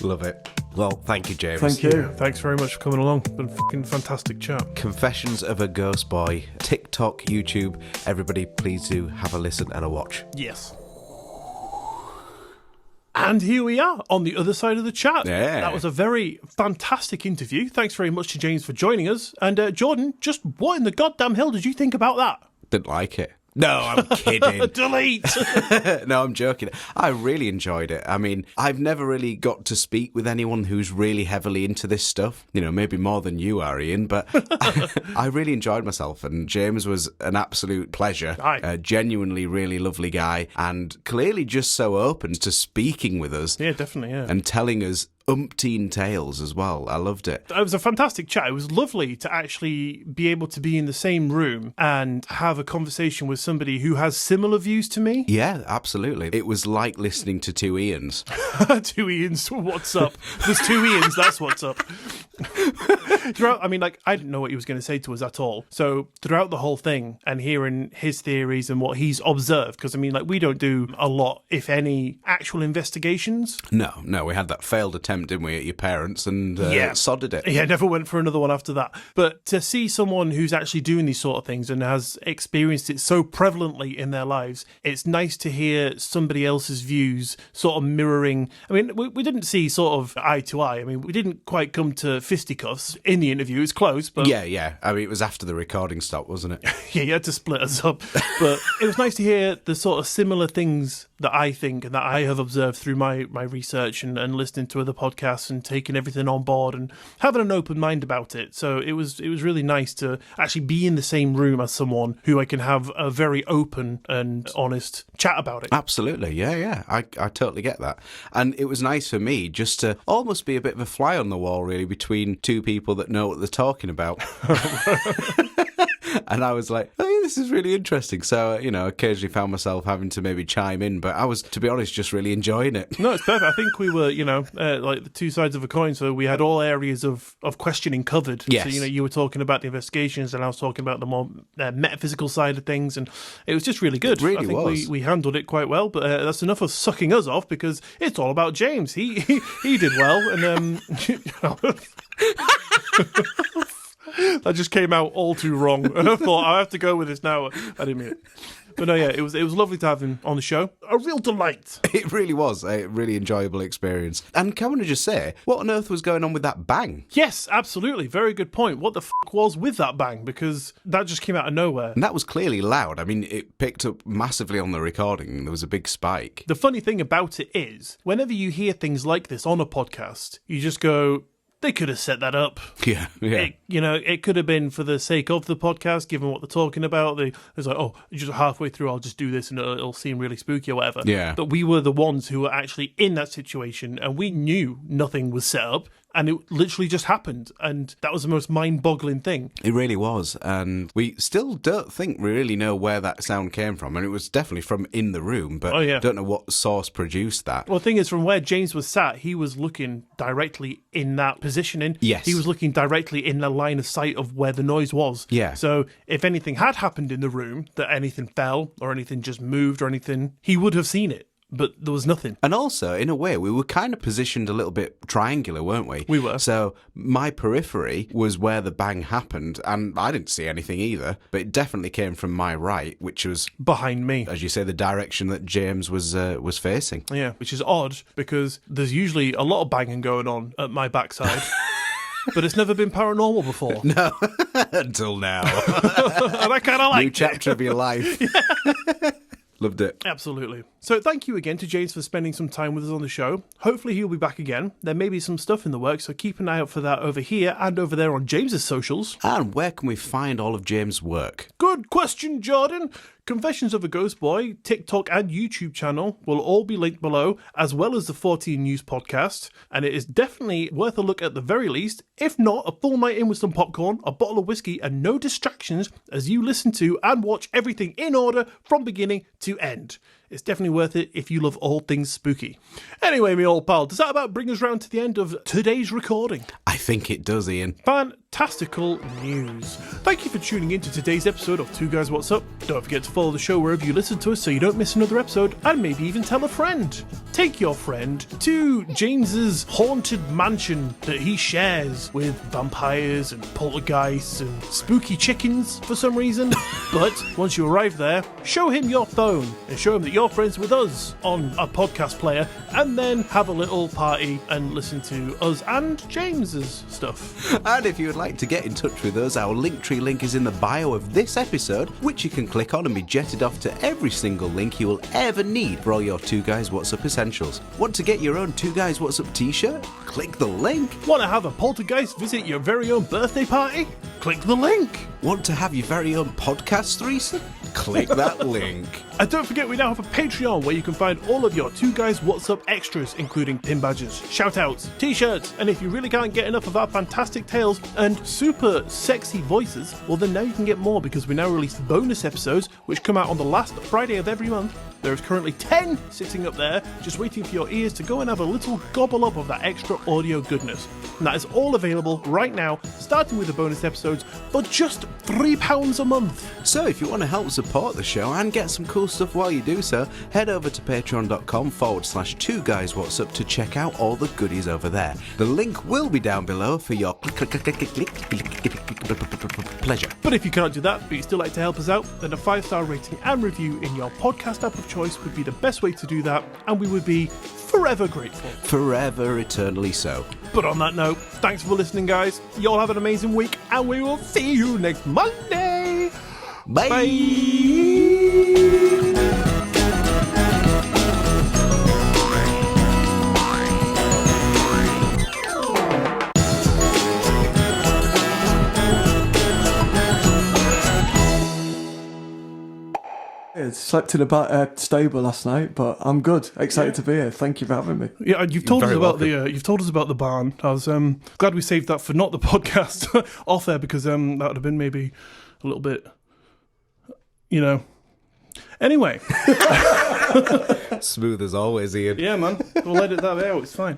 Love it. Well, thank you, James. Thank you. Thanks very much for coming along. Been a fucking fantastic chat. Confessions of a Ghost Boy. TikTok, YouTube. Everybody, please do have a listen and a watch. Yes. And here we are on the other side of the chat. Yeah. That was a very fantastic interview. Thanks very much to James for joining us. And Jordan, just what in the goddamn hell did you think about that? Didn't like it. No, I'm kidding. Delete! No, I'm joking. I really enjoyed it. I mean, I've never really got to speak with anyone who's really heavily into this stuff. You know, maybe more than you are, Ian, but I really enjoyed myself. And James was an absolute pleasure. Aye. A genuinely really lovely guy and clearly just so open to speaking with us. Yeah, definitely, yeah. And telling us umpteen tales as well. I loved it. It was a fantastic chat. It was lovely to actually be able to be in the same room and have a conversation with somebody who has similar views to me. Yeah, absolutely. It was like listening to two Ians. Two Ians, what's up? There's two Ians, that's what's up. Throughout, I mean, like, I didn't know what he was going to say to us at all. So throughout the whole thing and hearing his theories and what he's observed, because I mean, like, we don't do a lot, if any, actual investigations. No, we had that failed attempt, didn't we, at your parents, and sodded it. Yeah, never went for another one after that. But to see someone who's actually doing these sort of things and has experienced it so prevalently in their lives, it's nice to hear somebody else's views sort of mirroring. I mean, we didn't see sort of eye to eye. I mean, we didn't quite come to fisticuffs in the interview. It's close, but Yeah. I mean, it was after the recording stopped, wasn't it? yeah, you had to split us up. But it was nice to hear the sort of similar things that I think and that I have observed through my research and listening to other podcasts and taking everything on board and having an open mind about it. So it was really nice to actually be in the same room as someone who I can have a very open and honest chat about it. Absolutely, yeah. I totally get that. And it was nice for me just to almost be a bit of a fly on the wall, really, between two people that know what they're talking about. And I was like, oh, this is really interesting. So, occasionally found myself having to maybe chime in, but I was, to be honest, just really enjoying it. No, it's perfect. I think we were, like the two sides of a coin. So we had all areas of questioning covered. Yes. So, you were talking about the investigations and I was talking about the more metaphysical side of things. And it was just really good. It really I think was. We handled it quite well, but that's enough of sucking us off because it's all about James. He did well. And that just came out all too wrong. And I thought, I have to go with this now. I didn't mean it. But no, yeah, it was lovely to have him on the show. A real delight. It really was a really enjoyable experience. And can I just say, what on earth was going on with that bang? Yes, absolutely. Very good point. What the was with that bang? Because that just came out of nowhere. And that was clearly loud. I mean, it picked up massively on the recording. There was a big spike. The funny thing about it is, whenever you hear things like this on a podcast, you just go, they could have set that up. Yeah. It could have been for the sake of the podcast, given what they're talking about. It's like, oh, just halfway through, I'll just do this and it'll seem really spooky or whatever. Yeah. But we were the ones who were actually in that situation and we knew nothing was set up. And it literally just happened. And that was the most mind-boggling thing. It really was. And we still don't think we really know where that sound came from. And it was definitely from in the room, but don't know what source produced that. Well, the thing is, from where James was sat, he was looking directly in that positioning. Yes. He was looking directly in the line of sight of where the noise was. Yeah. So if anything had happened in the room, that anything fell or anything just moved or anything, he would have seen it. But there was nothing. And also, in a way, we were kind of positioned a little bit triangular, weren't we? We were. So my periphery was where the bang happened, and I didn't see anything either, but it definitely came from my right, which was behind me. As you say, the direction that James was facing. Yeah, which is odd, because there's usually a lot of banging going on at my backside. But it's never been paranormal before. No, until now. And I kind of like it. New chapter of your life. Loved it. Absolutely. So thank you again to James for spending some time with us on the show. Hopefully he'll be back again. There may be some stuff in the works, so keep an eye out for that over here and over there on James's socials. And where can we find all of James' work? Good question, Jordan. Confessions of a Ghost Boy, TikTok and YouTube channel will all be linked below, as well as the Fortean News podcast. And it is definitely worth a look at the very least. If not, a full night in with some popcorn, a bottle of whiskey, and no distractions as you listen to and watch everything in order from beginning to end. It's definitely worth it if you love all things spooky. Anyway, me old pal, does that about bring us round to the end of today's recording? I think it does, Ian. Fantastical news. Thank you for tuning in to today's episode of Two Guys What's Up. Don't forget to follow the show wherever you listen to us so you don't miss another episode, and maybe even tell a friend. Take your friend to James's haunted mansion that he shares with vampires and poltergeists and spooky chickens for some reason. But once you arrive there, show him your phone and show him that you're friends with us on a podcast player, and then have a little party and listen to us and James's stuff. And if you would like to get in touch with us, our Linktree link is in the bio of this episode, which you can click on and be jetted off to every single link you will ever need for all your Two Guys What's Up essentials. Want to get your own Two Guys What's Up t-shirt? Click the link. Want to have a poltergeist visit your very own birthday party? Click the link. Want to have your very own podcast threesome? Click that link. And don't forget, we now have a Patreon where you can find all of your Two Guys What's Up extras, including pin badges, shout-outs, t-shirts, and if you really can't get enough of our fantastic tales and super sexy voices, well then now you can get more, because we now release bonus episodes which come out on the last Friday of every month. There is currently 10 sitting up there, just waiting for your ears to go and have a little gobble up of that extra audio goodness. And that is all available right now, starting with the bonus episodes, for just £3 a month. So if you want to help support the show and get some cool stuff while you do so, head over to patreon.com/2guyswhatsup to check out all the goodies over there. The link will be down below for your pleasure. But if you cannot do that, but you'd still like to help us out, then a 5-star rating and review in your podcast app of choice would be the best way to do that, and we would be forever grateful. Forever, eternally so. But on that note, thanks for listening, guys. You all have an amazing week, and we will see you next Monday. Bye. Bye. I slept in a stable last night, but I'm good. Excited to be here. Thank you for having me. Yeah, you've told us very about welcome. you've told us about the barn. I was glad we saved that for not the podcast off there, because that would have been maybe a little bit, Anyway, Smooth as always, Ian. yeah, man, we'll edit that out. It's fine.